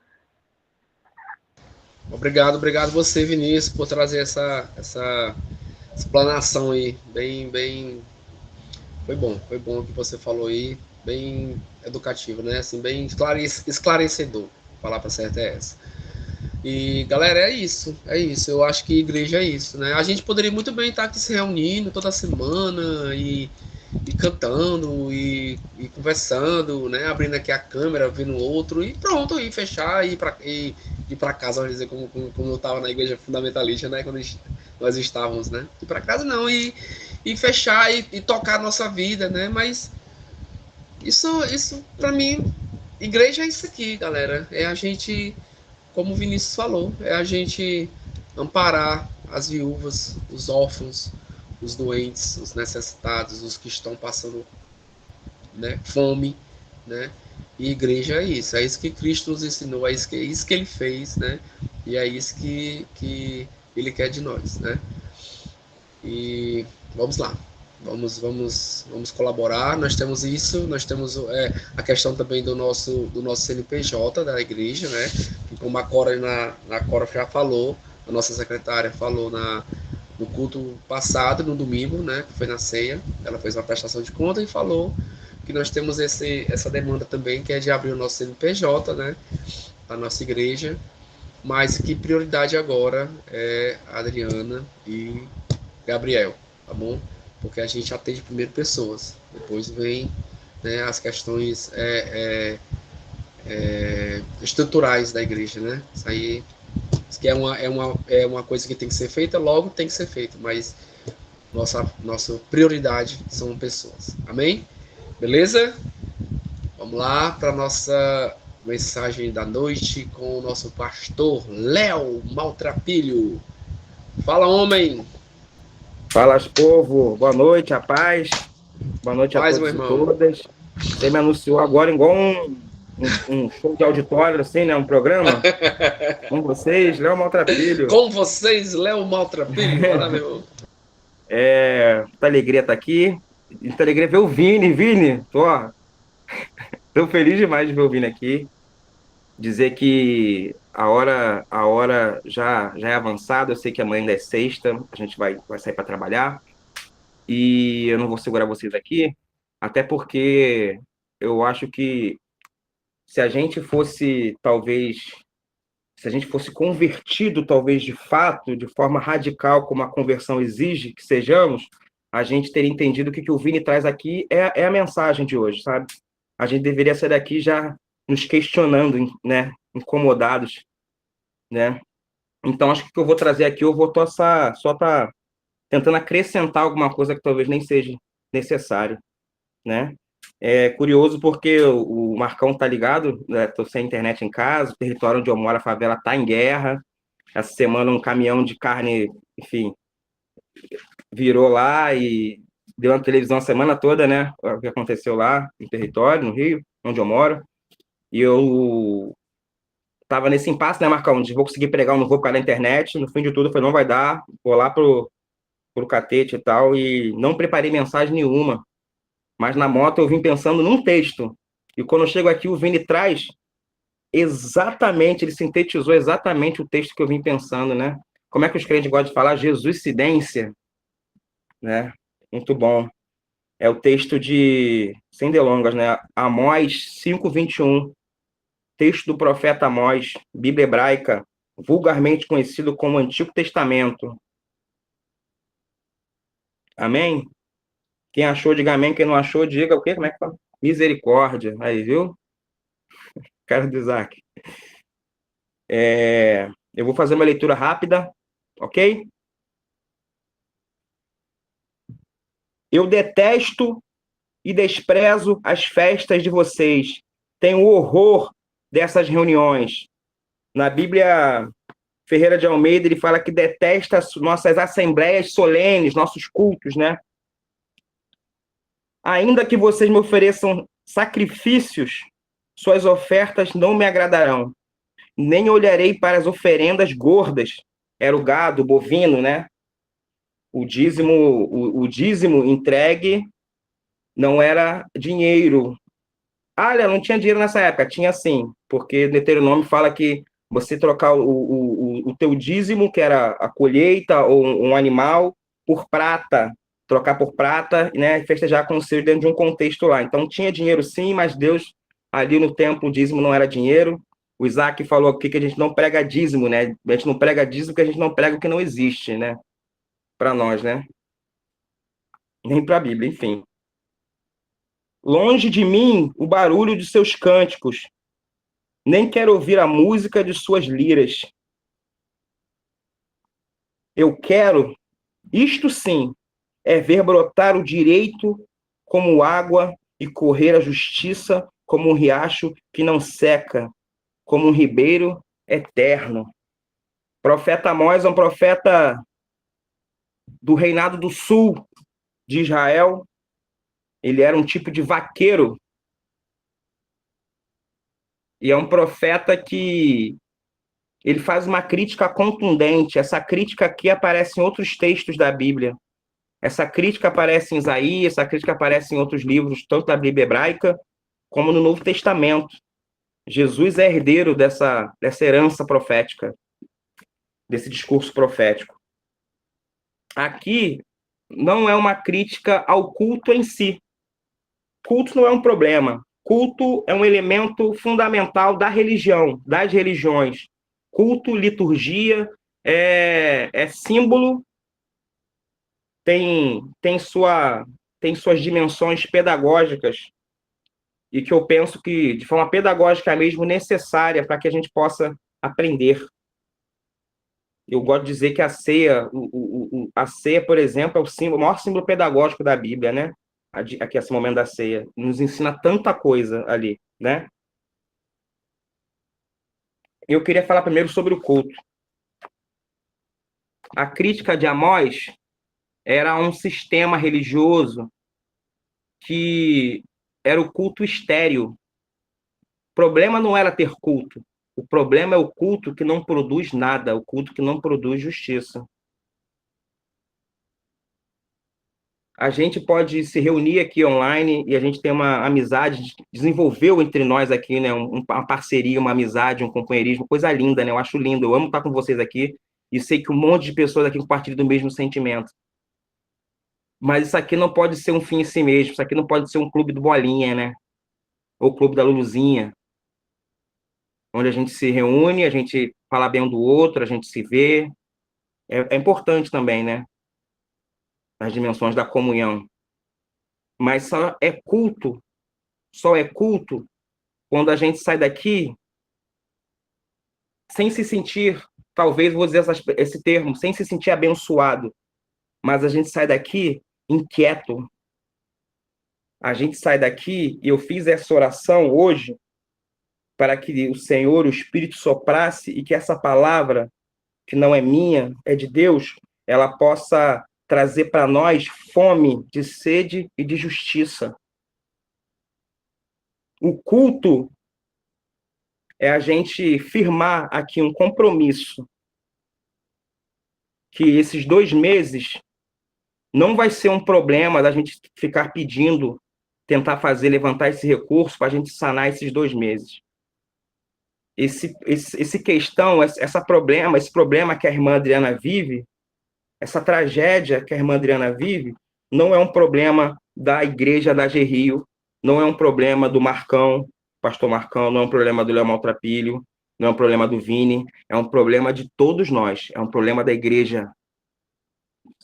Obrigado você, Vinícius, por trazer essa explanação aí, bem, foi bom o que você falou aí, bem educativo, né, assim, bem esclarecedor, a palavra certa é essa. E, galera, é isso, eu acho que igreja é isso, né, a gente poderia muito bem estar aqui se reunindo toda semana e cantando e conversando, né, abrindo aqui a câmera, vendo o outro e pronto, e fechar e ir para casa, vamos dizer, como eu estava na igreja fundamentalista, né, quando nós estávamos, né, ir para casa não, e fechar e tocar a nossa vida, né, mas isso para mim, igreja é isso aqui, galera, é a gente, como o Vinícius falou, é a gente amparar as viúvas, os órfãos, os doentes, os necessitados, os que estão passando, né, fome, né? E igreja é isso que Cristo nos ensinou, é isso que ele fez, né? E é isso que ele quer de nós, né? E vamos lá, vamos colaborar. Nós temos isso, nós temos a questão também do nosso CNPJ da igreja, né? Que como a Cora na Cora já falou, a nossa secretária falou no culto passado, no domingo, né, que foi na ceia, ela fez uma prestação de conta e falou que nós temos essa demanda também, que é de abrir o nosso CNPJ, né, a nossa igreja, mas que prioridade agora é Adriana e Gabriel, tá bom? Porque a gente atende primeiro pessoas, depois vem, né, as questões estruturais da igreja, né, isso aí que é uma coisa que tem que ser feita, logo tem que ser feita, mas nossa prioridade são pessoas. Amém? Beleza? Vamos lá para a nossa mensagem da noite com o nosso pastor Léo Maltrapilho. Fala, homem! Fala, povo! Boa noite, a paz. Boa noite a todos e todas. Você me anunciou agora igual um show de auditório, assim, né? Um programa. Com vocês, Léo Maltrapilho. Com vocês, Léo Maltrapilho. Fala, meu. Muita alegria estar aqui. Muita alegria ver o Vini. Vini, tô feliz demais de ver o Vini aqui. Dizer que a hora já é avançada. Eu sei que amanhã ainda é sexta. A gente vai sair para trabalhar. E eu não vou segurar vocês aqui, até porque eu acho que se a gente fosse convertido, talvez de fato, de forma radical, como a conversão exige que sejamos, a gente teria entendido que o que o Vini traz aqui é a mensagem de hoje, sabe? A gente deveria sair daqui já nos questionando, né? Incomodados, né? Então, acho que o que eu vou trazer aqui, eu vou só tá tentando acrescentar alguma coisa que talvez nem seja necessário, né? É curioso porque o Marcão tá ligado, né? Tô sem internet em casa, o território onde eu moro, a favela tá em guerra. Essa semana um caminhão de carne, enfim, virou lá e deu na televisão a semana toda, né? O que aconteceu lá no território, no Rio, onde eu moro. E eu tava nesse impasse, né, Marcão? De vou conseguir pregar ou não vou por causa da internet. No fim de tudo, eu falei, não vai dar, vou lá pro catete e tal, e não preparei mensagem nenhuma. Mas na moto eu vim pensando num texto. E quando eu chego aqui, o Vini traz exatamente, ele sintetizou exatamente o texto que eu vim pensando, né? Como é que os crentes gostam de falar? Jesuscidência, né? Muito bom. É o texto sem delongas, né? Amós 5:21. Texto do profeta Amós, Bíblia hebraica, vulgarmente conhecido como Antigo Testamento. Amém? Quem achou, diga amém. Quem não achou, diga o quê? Como é que fala? Misericórdia. Aí, viu? Cara do Isaac. Eu vou fazer uma leitura rápida, ok? Eu detesto e desprezo as festas de vocês. Tenho horror dessas reuniões. Na Bíblia Ferreira de Almeida, ele fala que detesta nossas assembleias solenes, nossos cultos, né? Ainda que vocês me ofereçam sacrifícios, suas ofertas não me agradarão. Nem olharei para as oferendas gordas. Era o gado, o bovino, né? O dízimo entregue não era dinheiro. Olha, não tinha dinheiro nessa época. Tinha sim, porque Deuteronômio fala que você trocar o teu dízimo, que era a colheita ou um animal, por prata, trocar por prata, né, e festejar com os seus dentro de um contexto lá. Então tinha dinheiro sim, mas Deus, ali no templo, o dízimo não era dinheiro. O Isaac falou aqui que a gente não prega dízimo, né? A gente não prega dízimo porque a gente não prega o que não existe, né? Para nós, né? Nem para a Bíblia, enfim. Longe de mim o barulho de seus cânticos, nem quero ouvir a música de suas liras. Eu quero, isto sim, é ver brotar o direito como água e correr a justiça como um riacho que não seca, como um ribeiro eterno. Profeta Amós é um profeta do reinado do sul de Israel. Ele era um tipo de vaqueiro. E é um profeta que ele faz uma crítica contundente. Essa crítica aqui aparece em outros textos da Bíblia. Essa crítica aparece em Isaías, essa crítica aparece em outros livros, tanto da Bíblia hebraica como no Novo Testamento. Jesus é herdeiro dessa herança profética, desse discurso profético. Aqui não é uma crítica ao culto em si. Culto não é um problema. Culto é um elemento fundamental da religião, das religiões. Culto, liturgia, é símbolo, tem suas dimensões pedagógicas, e que eu penso que, de forma pedagógica mesmo, necessária para que a gente possa aprender. Eu gosto de dizer que a ceia, a ceia, por exemplo, é o maior símbolo pedagógico da Bíblia, né? Aqui, esse momento da ceia. Nos ensina tanta coisa ali, né? Eu queria falar primeiro sobre o culto. A crítica de Amós era um sistema religioso que era o culto estéril. O problema não era ter culto. O problema é o culto que não produz nada, o culto que não produz justiça. A gente pode se reunir aqui online e a gente tem uma amizade, desenvolveu entre nós aqui, né, uma parceria, uma amizade, um companheirismo, coisa linda, né? Eu acho lindo, eu amo estar com vocês aqui e sei que um monte de pessoas aqui compartilham do mesmo sentimento. Mas isso aqui não pode ser um fim em si mesmo, isso aqui não pode ser um clube do Bolinha, né? Ou clube da Luluzinha, onde a gente se reúne, a gente fala bem um do outro, a gente se vê. É importante também, né? As dimensões da comunhão. Mas só é culto quando a gente sai daqui sem se sentir, talvez vou dizer esse termo, sem se sentir abençoado, mas a gente sai daqui inquieto. A gente sai daqui, e eu fiz essa oração hoje, para que o Senhor, o Espírito soprasse, e que essa palavra, que não é minha, é de Deus, ela possa trazer para nós fome de sede e de justiça. O culto é a gente firmar aqui um compromisso que esses 2 meses não vai ser um problema da gente ficar pedindo, tentar levantar esse recurso para a gente sanar esses 2 meses. Esse problema que a irmã Adriana vive, essa tragédia que a irmã Adriana vive, não é um problema da igreja da Gerrio, não é um problema do Marcão, pastor Marcão, não é um problema do Léo Maltrapilho, não é um problema do Vini, é um problema de todos nós, é um problema da igreja,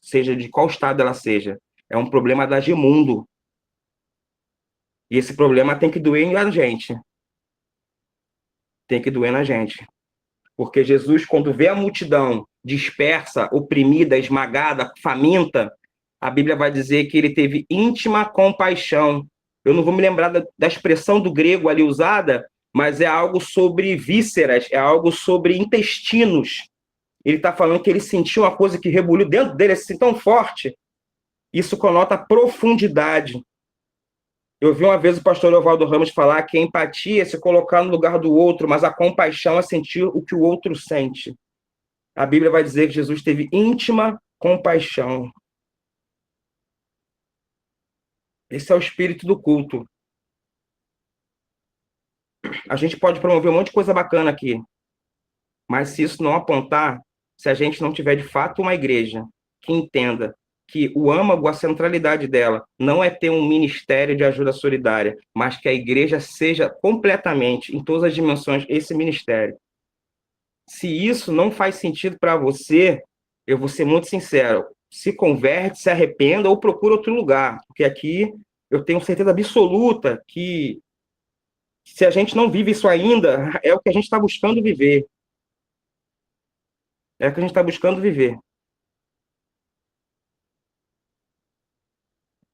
seja de qual estado ela seja, é um problema da Gemundo. E esse problema tem que doer na gente. Tem que doer na gente. Porque Jesus, quando vê a multidão dispersa, oprimida, esmagada, faminta, a Bíblia vai dizer que ele teve íntima compaixão. Eu não vou me lembrar da expressão do grego ali usada, mas é algo sobre vísceras, é algo sobre intestinos. Ele está falando que ele sentiu uma coisa que rebuliu dentro dele, assim, tão forte. Isso conota profundidade. Eu vi uma vez o pastor Evaldo Ramos falar que a empatia é se colocar no lugar do outro, mas a compaixão é sentir o que o outro sente. A Bíblia vai dizer que Jesus teve íntima compaixão. Esse é o espírito do culto. A gente pode promover um monte de coisa bacana aqui, mas se isso não apontar, se a gente não tiver de fato uma igreja que entenda que o âmago, a centralidade dela, não é ter um ministério de ajuda solidária, mas que a igreja seja completamente, em todas as dimensões, esse ministério. Se isso não faz sentido para você, eu vou ser muito sincero, se converte, se arrependa ou procura outro lugar, porque aqui eu tenho certeza absoluta que se a gente não vive isso ainda, é o que a gente está buscando viver. É o que a gente está buscando viver.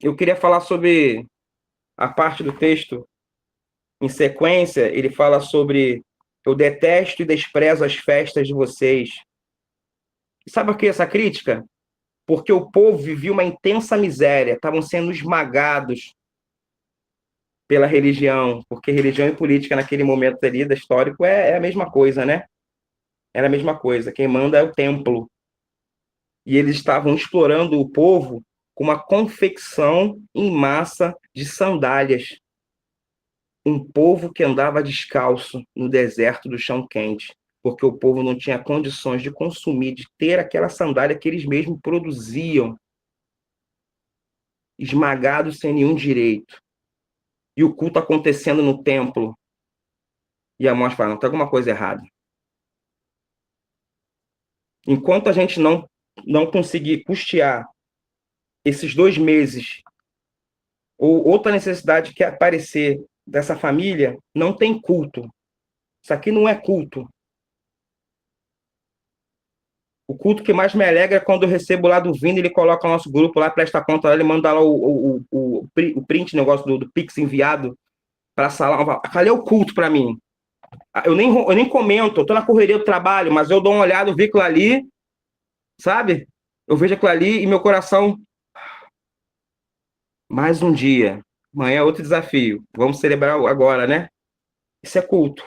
Eu queria falar sobre a parte do texto em sequência. Ele fala sobre: eu detesto e desprezo as festas de vocês. Sabe por que essa crítica? Porque o povo vivia uma intensa miséria, estavam sendo esmagados pela religião, porque religião e política naquele momento ali da histórico é a mesma coisa, né? Era a mesma coisa. Quem manda é o templo. E eles estavam explorando o povo com uma confecção em massa de sandálias. Um povo que andava descalço no deserto do chão quente, porque o povo não tinha condições de consumir, de ter aquela sandália que eles mesmos produziam, esmagados sem nenhum direito. E o culto acontecendo no templo. E a mostra fala: não, tem alguma coisa errada. Enquanto a gente não conseguir custear esses 2 meses, ou outra necessidade que aparecer dessa família, não tem culto. Isso aqui não é culto. O culto que mais me alegra é quando eu recebo lá do Vini, ele coloca o nosso grupo lá, presta conta lá, ele manda lá o print, negócio do Pix enviado para a sala. Cadê o culto para mim? Eu nem comento, eu tô na correria do trabalho, mas eu dou uma olhada, eu vi aquilo ali, sabe? Eu vejo aquilo ali e meu coração... Mais um dia. Amanhã é outro desafio. Vamos celebrar agora, né? Isso é culto.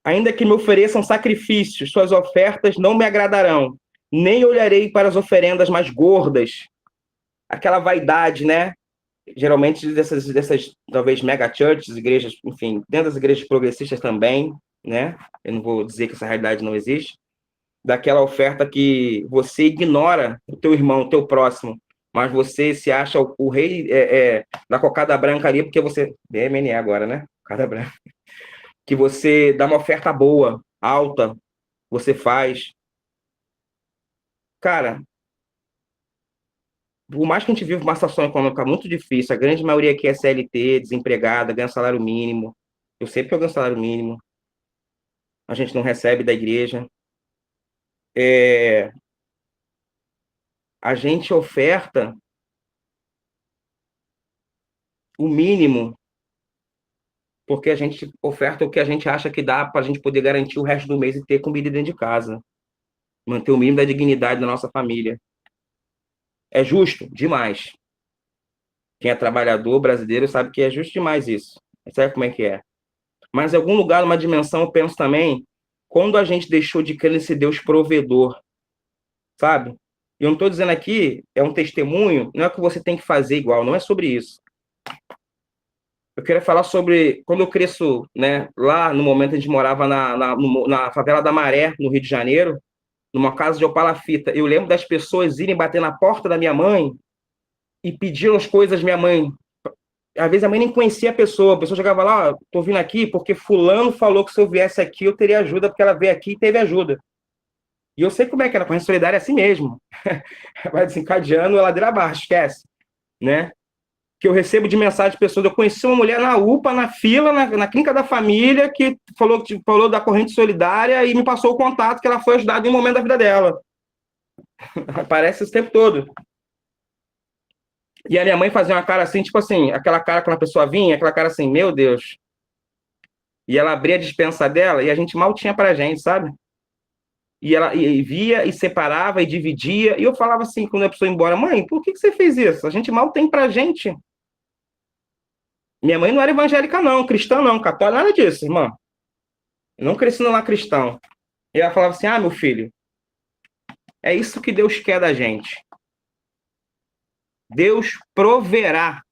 Ainda que me ofereçam sacrifícios, suas ofertas não me agradarão. Nem olharei para as oferendas mais gordas. Aquela vaidade, né? Geralmente dessas talvez mega churches, igrejas, enfim, dentro das igrejas progressistas também, né? Eu não vou dizer que essa realidade não existe. Daquela oferta que você ignora o teu irmão, o teu próximo, mas você se acha o rei da cocada branca ali, porque você... BMNE agora, né? Cocada branca. Que você dá uma oferta boa, alta, você faz. Cara, por mais que a gente vive uma situação econômica muito difícil, a grande maioria aqui é CLT, desempregada, ganha salário mínimo. Eu sei porque eu ganho salário mínimo. A gente não recebe da igreja. A gente oferta o mínimo, porque a gente oferta o que a gente acha que dá para a gente poder garantir o resto do mês e ter comida dentro de casa. Manter o mínimo da dignidade da nossa família. É justo? Demais. Quem é trabalhador brasileiro sabe que é justo demais isso. Sabe como é que é? Mas em algum lugar, numa dimensão, eu penso também, quando a gente deixou de crer nesse Deus provedor, sabe? E eu não estou dizendo aqui, é um testemunho, não é que você tem que fazer igual, não é sobre isso. Eu queria falar sobre, quando eu cresço, né, lá no momento a gente morava na favela da Maré, no Rio de Janeiro, numa casa de opalafita, eu lembro das pessoas irem bater na porta da minha mãe e pediam as coisas, minha mãe... Às vezes a mãe nem conhecia a pessoa chegava lá: tô vindo aqui porque fulano falou que se eu viesse aqui eu teria ajuda, porque ela veio aqui e teve ajuda. E eu sei como é que era, com a solidária é assim mesmo. Vai desencadeando a ladeira abaixo, esquece. Né? Que eu recebo de mensagem de pessoas. Eu conheci uma mulher na UPA, na fila, na clínica da família, que falou da corrente solidária e me passou o contato que ela foi ajudada em um momento da vida dela. Aparece esse tempo todo. E a minha mãe fazia uma cara assim, tipo assim, aquela cara quando a pessoa vinha, aquela cara assim: meu Deus. E ela abria a despensa dela e a gente mal tinha pra gente, sabe? E ela via e separava e dividia. E eu falava assim, quando a pessoa ia embora, mãe, por que você fez isso? A gente mal tem pra gente. Minha mãe não era evangélica, não, cristã não, católica, nada disso, irmã. Eu não cresci lá cristão. E ela falava assim, meu filho, é isso que Deus quer da gente. Deus proverá.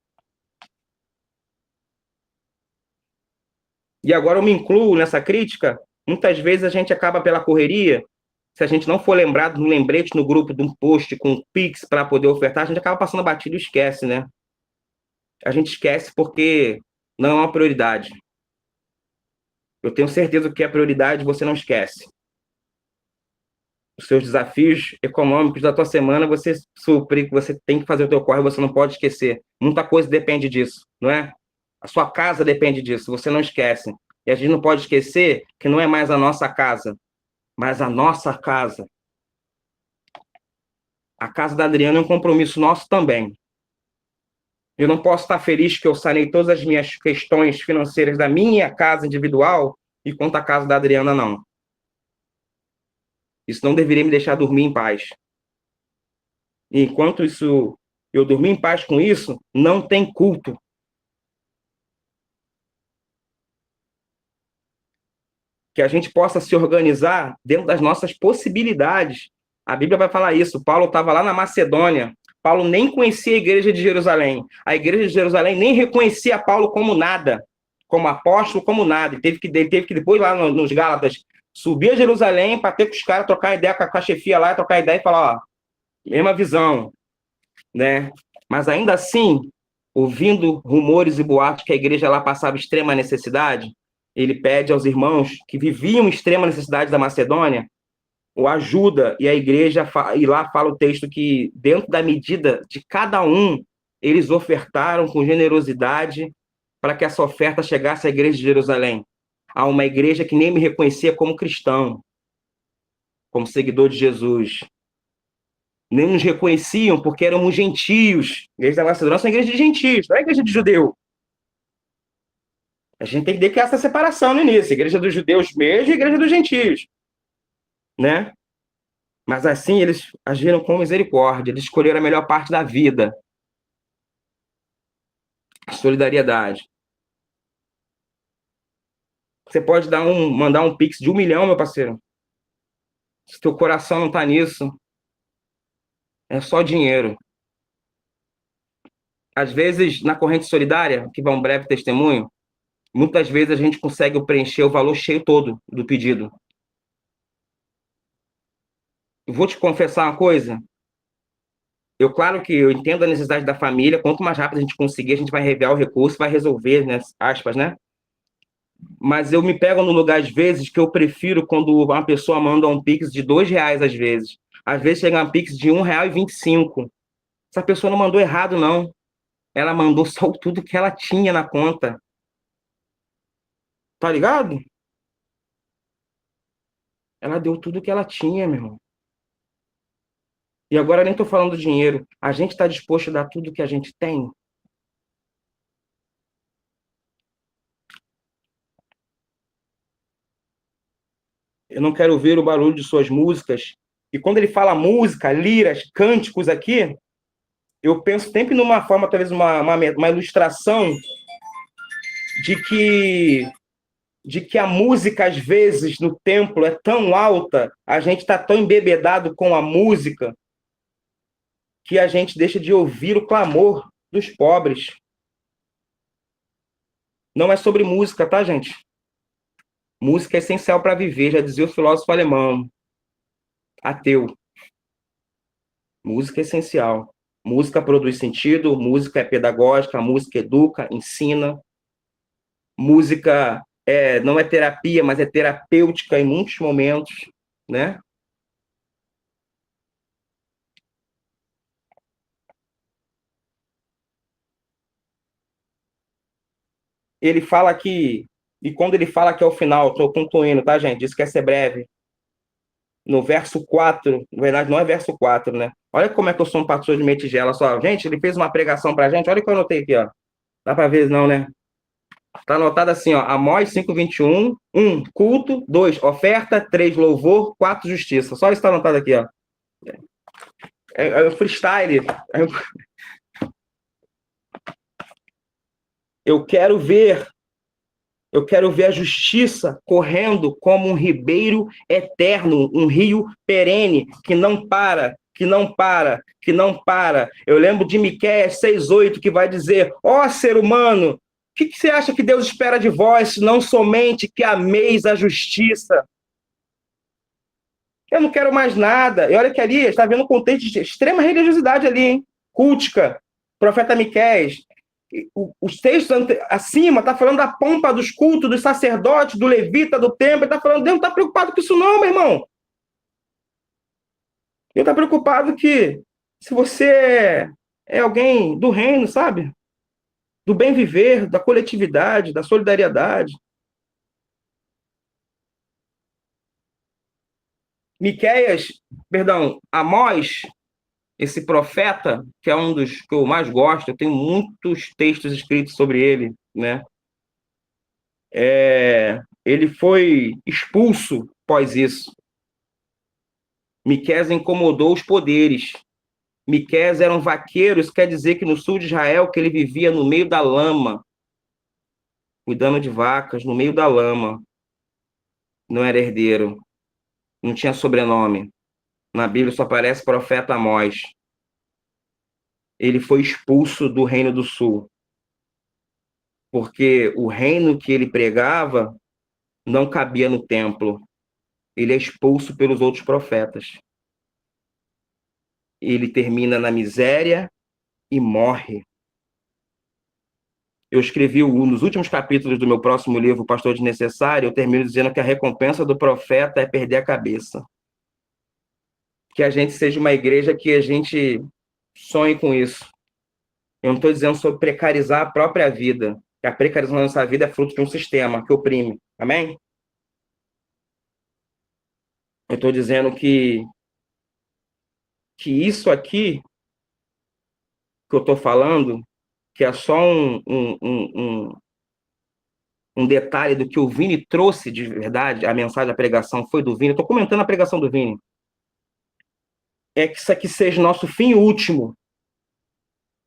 E agora eu me incluo nessa crítica. Muitas vezes a gente acaba pela correria. Se a gente não for lembrado no lembrete no grupo de um post com um Pix para poder ofertar, a gente acaba passando batido e esquece, né? A gente esquece porque não é uma prioridade. Eu tenho certeza que é prioridade, você não esquece. Os seus desafios econômicos da tua semana, você supre, você tem que fazer o teu corre, você não pode esquecer. Muita coisa depende disso, não é? A sua casa depende disso, você não esquece. E a gente não pode esquecer que não é mais a nossa casa, mas a nossa casa. A casa da Adriana é um compromisso nosso também. Eu não posso estar feliz que eu sanei todas as minhas questões financeiras da minha casa individual, enquanto a casa da Adriana não. Isso não deveria me deixar dormir em paz. E enquanto eu dormir em paz com isso, não tem culto. Que a gente possa se organizar dentro das nossas possibilidades. A Bíblia vai falar isso. Paulo estava lá na Macedônia. Paulo nem conhecia a igreja de Jerusalém. A igreja de Jerusalém nem reconhecia Paulo como nada, como apóstolo, como nada. Ele teve que depois, lá nos Gálatas, subir a Jerusalém para ter com os caras, trocar ideia com a chefia lá, trocar ideia e falar, mesma visão, né? Mas ainda assim, ouvindo rumores e boatos que a igreja lá passava extrema necessidade, ele pede aos irmãos que viviam extrema necessidade da Macedônia o ajuda, e a igreja, e lá fala o texto que, dentro da medida de cada um, eles ofertaram com generosidade para que essa oferta chegasse à igreja de Jerusalém. A uma igreja que nem me reconhecia como cristão, como seguidor de Jesus. Nem nos reconheciam porque éramos gentios. A igreja da Macedônia é uma igreja de gentios, não é igreja de judeu. A gente tem que ter essa separação no início, a igreja dos judeus mesmo e a igreja dos gentios. Né? Mas assim eles agiram com misericórdia, eles escolheram a melhor parte da vida. A solidariedade. Você pode mandar um pix de 1 milhão, meu parceiro. Se teu coração não está nisso, é só dinheiro. Às vezes, na corrente solidária, que vai um breve testemunho, muitas vezes a gente consegue preencher o valor cheio todo do pedido. Vou te confessar uma coisa. Claro que eu entendo a necessidade da família. Quanto mais rápido a gente conseguir, a gente vai revelar o recurso, vai resolver, né? Aspas, né? Mas eu me pego no lugar, às vezes, que eu prefiro quando uma pessoa manda um Pix de R$2, às vezes. Às vezes chega um Pix de R$1,25. Essa pessoa não mandou errado, não. Ela mandou só tudo que ela tinha na conta. Tá ligado? Ela deu tudo que ela tinha, meu irmão. E agora nem estou falando do dinheiro. A gente está disposto a dar tudo que a gente tem? Eu não quero ver o barulho de suas músicas. E quando ele fala música, liras, cânticos aqui, eu penso sempre numa forma, talvez uma ilustração de que a música, às vezes, no templo é tão alta, a gente está tão embebedado com a música, que a gente deixa de ouvir o clamor dos pobres. Não é sobre música, tá, gente? Música é essencial para viver, já dizia o filósofo alemão, ateu. Música é essencial. Música produz sentido, música é pedagógica, música educa, ensina. Música não é terapia, mas é terapêutica em muitos momentos, né? Ele fala que, e quando ele fala que é o final, estou concluindo, tá, gente? Disse que ia ser breve. No verso 4, na verdade não é verso 4, né? Olha como é que eu sou um pastor de metigela, só. Gente, ele fez uma pregação pra gente, olha o que eu anotei aqui, ó. Dá pra ver não, né? Está anotado assim, ó, Amós 5:21, 1, culto, 2, oferta, 3, louvor, 4, justiça. Só isso está anotado aqui, ó. É freestyle. Eu quero ver a justiça correndo como um ribeiro eterno, um rio perene, que não para, que não para, que não para. Eu lembro de Miqueias 6:8, que vai dizer: ó ser humano, o que você acha que Deus espera de vós, não somente que ameis a justiça? Eu não quero mais nada. E olha que ali está vendo um contexto de extrema religiosidade ali, hein? Cultica, profeta Miqueias. Os textos acima está falando da pompa dos cultos, dos sacerdotes, do levita, do templo. Está falando, Deus não está preocupado com isso não, meu irmão. Deus está preocupado que se você é alguém do reino, sabe? Do bem viver, da coletividade, da solidariedade. Amós, esse profeta, que é um dos que eu mais gosto, eu tenho muitos textos escritos sobre ele, né? Ele foi expulso após isso. Miqueias incomodou os poderes. Miqueias era um vaqueiro, isso quer dizer que no sul de Israel, que ele vivia no meio da lama, cuidando de vacas, no meio da lama. Não era herdeiro, não tinha sobrenome. Na Bíblia só aparece profeta Amós. Ele foi expulso do reino do sul, porque o reino que ele pregava não cabia no templo. Ele é expulso pelos outros profetas. Ele termina na miséria e morre. Eu escrevi nos últimos capítulos do meu próximo livro, O Pastor Desnecessário, eu termino dizendo que a recompensa do profeta é perder a cabeça. Que a gente seja uma igreja que a gente sonhe com isso. Eu não estou dizendo sobre precarizar a própria vida. Que a precarização da nossa vida é fruto de um sistema que oprime. Amém? Eu estou dizendo que isso aqui que eu estou falando, que é só um detalhe do que o Vini trouxe de verdade, a mensagem da pregação foi do Vini, eu estou comentando a pregação do Vini, é que isso aqui seja o nosso fim último.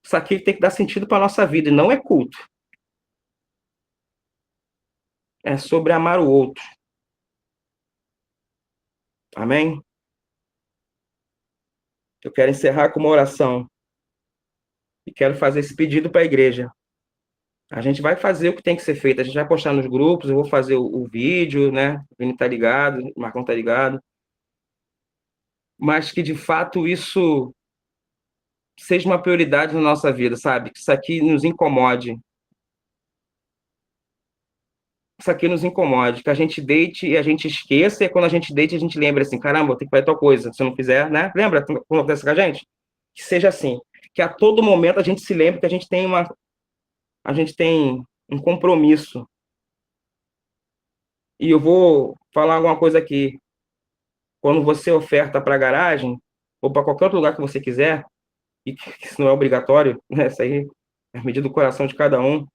Isso aqui tem que dar sentido para a nossa vida, e não é culto. É sobre amar o outro. Amém? Eu quero encerrar com uma oração. E quero fazer esse pedido para a igreja. A gente vai fazer o que tem que ser feito. A gente vai postar nos grupos, eu vou fazer o vídeo, né? O Vini tá ligado, o Marcão tá ligado. Mas que, de fato, isso seja uma prioridade na nossa vida, sabe? Que isso aqui nos incomode. Isso aqui nos incomode. Que a gente deite e a gente esqueça, e quando a gente deite, a gente lembra assim, caramba, eu tenho que fazer tal coisa. Se eu não fizer, né? Lembra quando acontece com a gente? Que seja assim. Que a todo momento a gente se lembre que a gente tem um compromisso. E eu vou falar alguma coisa aqui. Quando você oferta para a garagem, ou para qualquer outro lugar que você quiser, e que isso não é obrigatório, né? Isso aí é a medida do coração de cada um.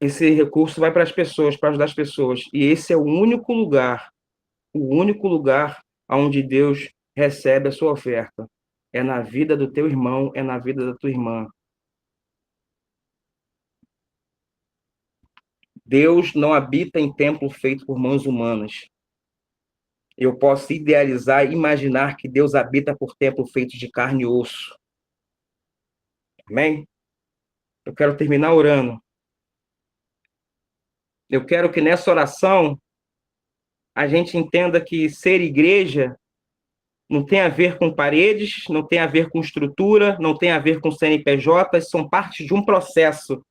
Esse recurso vai para as pessoas, para ajudar as pessoas. E esse é o único lugar onde Deus recebe a sua oferta. É na vida do teu irmão, é na vida da tua irmã. Deus não habita em templo feito por mãos humanas. Eu posso idealizar e imaginar que Deus habita por templo feito de carne e osso. Amém? Eu quero terminar orando. Eu quero que nessa oração a gente entenda que ser igreja não tem a ver com paredes, não tem a ver com estrutura, não tem a ver com CNPJ, são parte de um processo.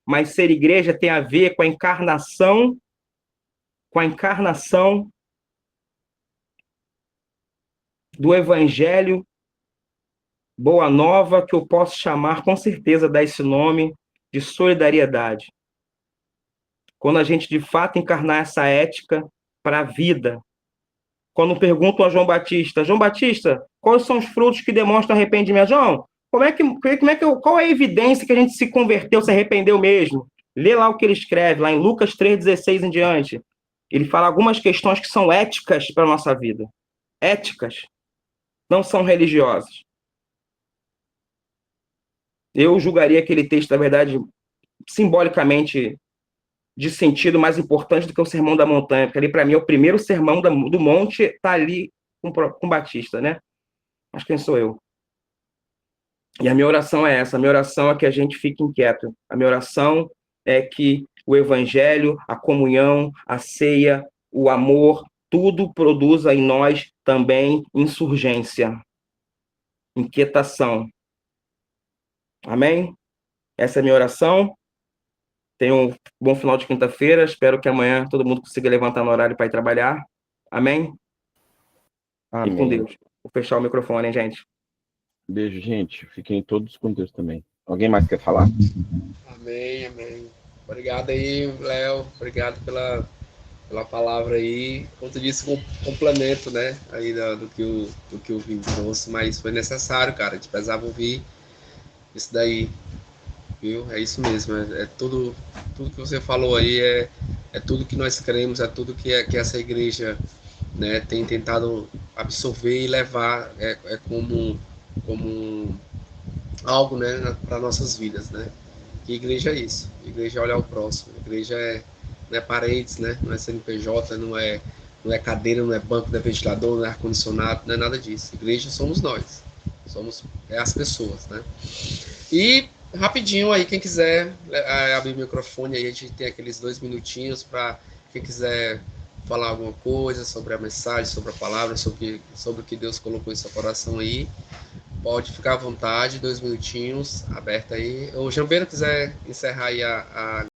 Mas ser igreja tem a ver com a encarnação do Evangelho Boa Nova, que eu posso chamar, com certeza, dar esse nome de solidariedade. Quando a gente, de fato, encarnar essa ética para a vida. Quando perguntam a João Batista, quais são os frutos que demonstram arrependimento? João, qual é a evidência que a gente se converteu, se arrependeu mesmo? Lê lá o que ele escreve, lá em Lucas 3,16 em diante. Ele fala algumas questões que são éticas para a nossa vida. Éticas. Não são religiosas. Eu julgaria aquele texto, na verdade, simbolicamente, de sentido mais importante do que o Sermão da Montanha, porque ali, para mim, é o primeiro sermão do monte, está ali com Batista, né? Mas quem sou eu? E a minha oração é essa, a minha oração é que a gente fique inquieto. A minha oração é que o evangelho, a comunhão, a ceia, o amor, tudo produza em nós também insurgência, inquietação. Amém? Essa é a minha oração. Tenha um bom final de quinta-feira. Espero que amanhã todo mundo consiga levantar no horário para ir trabalhar. Amém? Amém. E com Deus. Vou fechar o microfone, hein, gente? Beijo, gente. Fiquem todos com Deus também. Alguém mais quer falar? Amém, amém. Obrigado aí, Léo. Obrigado pela palavra aí. Como tu disse, complemento, né? Aí do que o Vini trouxe, mas foi necessário, cara. A gente precisava ouvir isso daí. Viu? É isso mesmo. É tudo que você falou aí, é tudo que nós cremos, é tudo que essa igreja, né, tem tentado absorver e levar como algo, né, para nossas vidas, né? Que igreja é isso? Igreja é olhar o próximo. Igreja não é paredes, né? Não é CNPJ, não é cadeira, não é banco, não é ventilador, não é ar-condicionado, não é nada disso. Igreja somos nós. Somos as pessoas, né? E rapidinho aí, quem quiser abrir o microfone, aí a gente tem aqueles 2 minutinhos para quem quiser falar alguma coisa sobre a mensagem, sobre a palavra, sobre o que Deus colocou em seu coração aí. Pode ficar à vontade, 2 minutinhos, aberto aí. O Jambeiro quiser encerrar aí a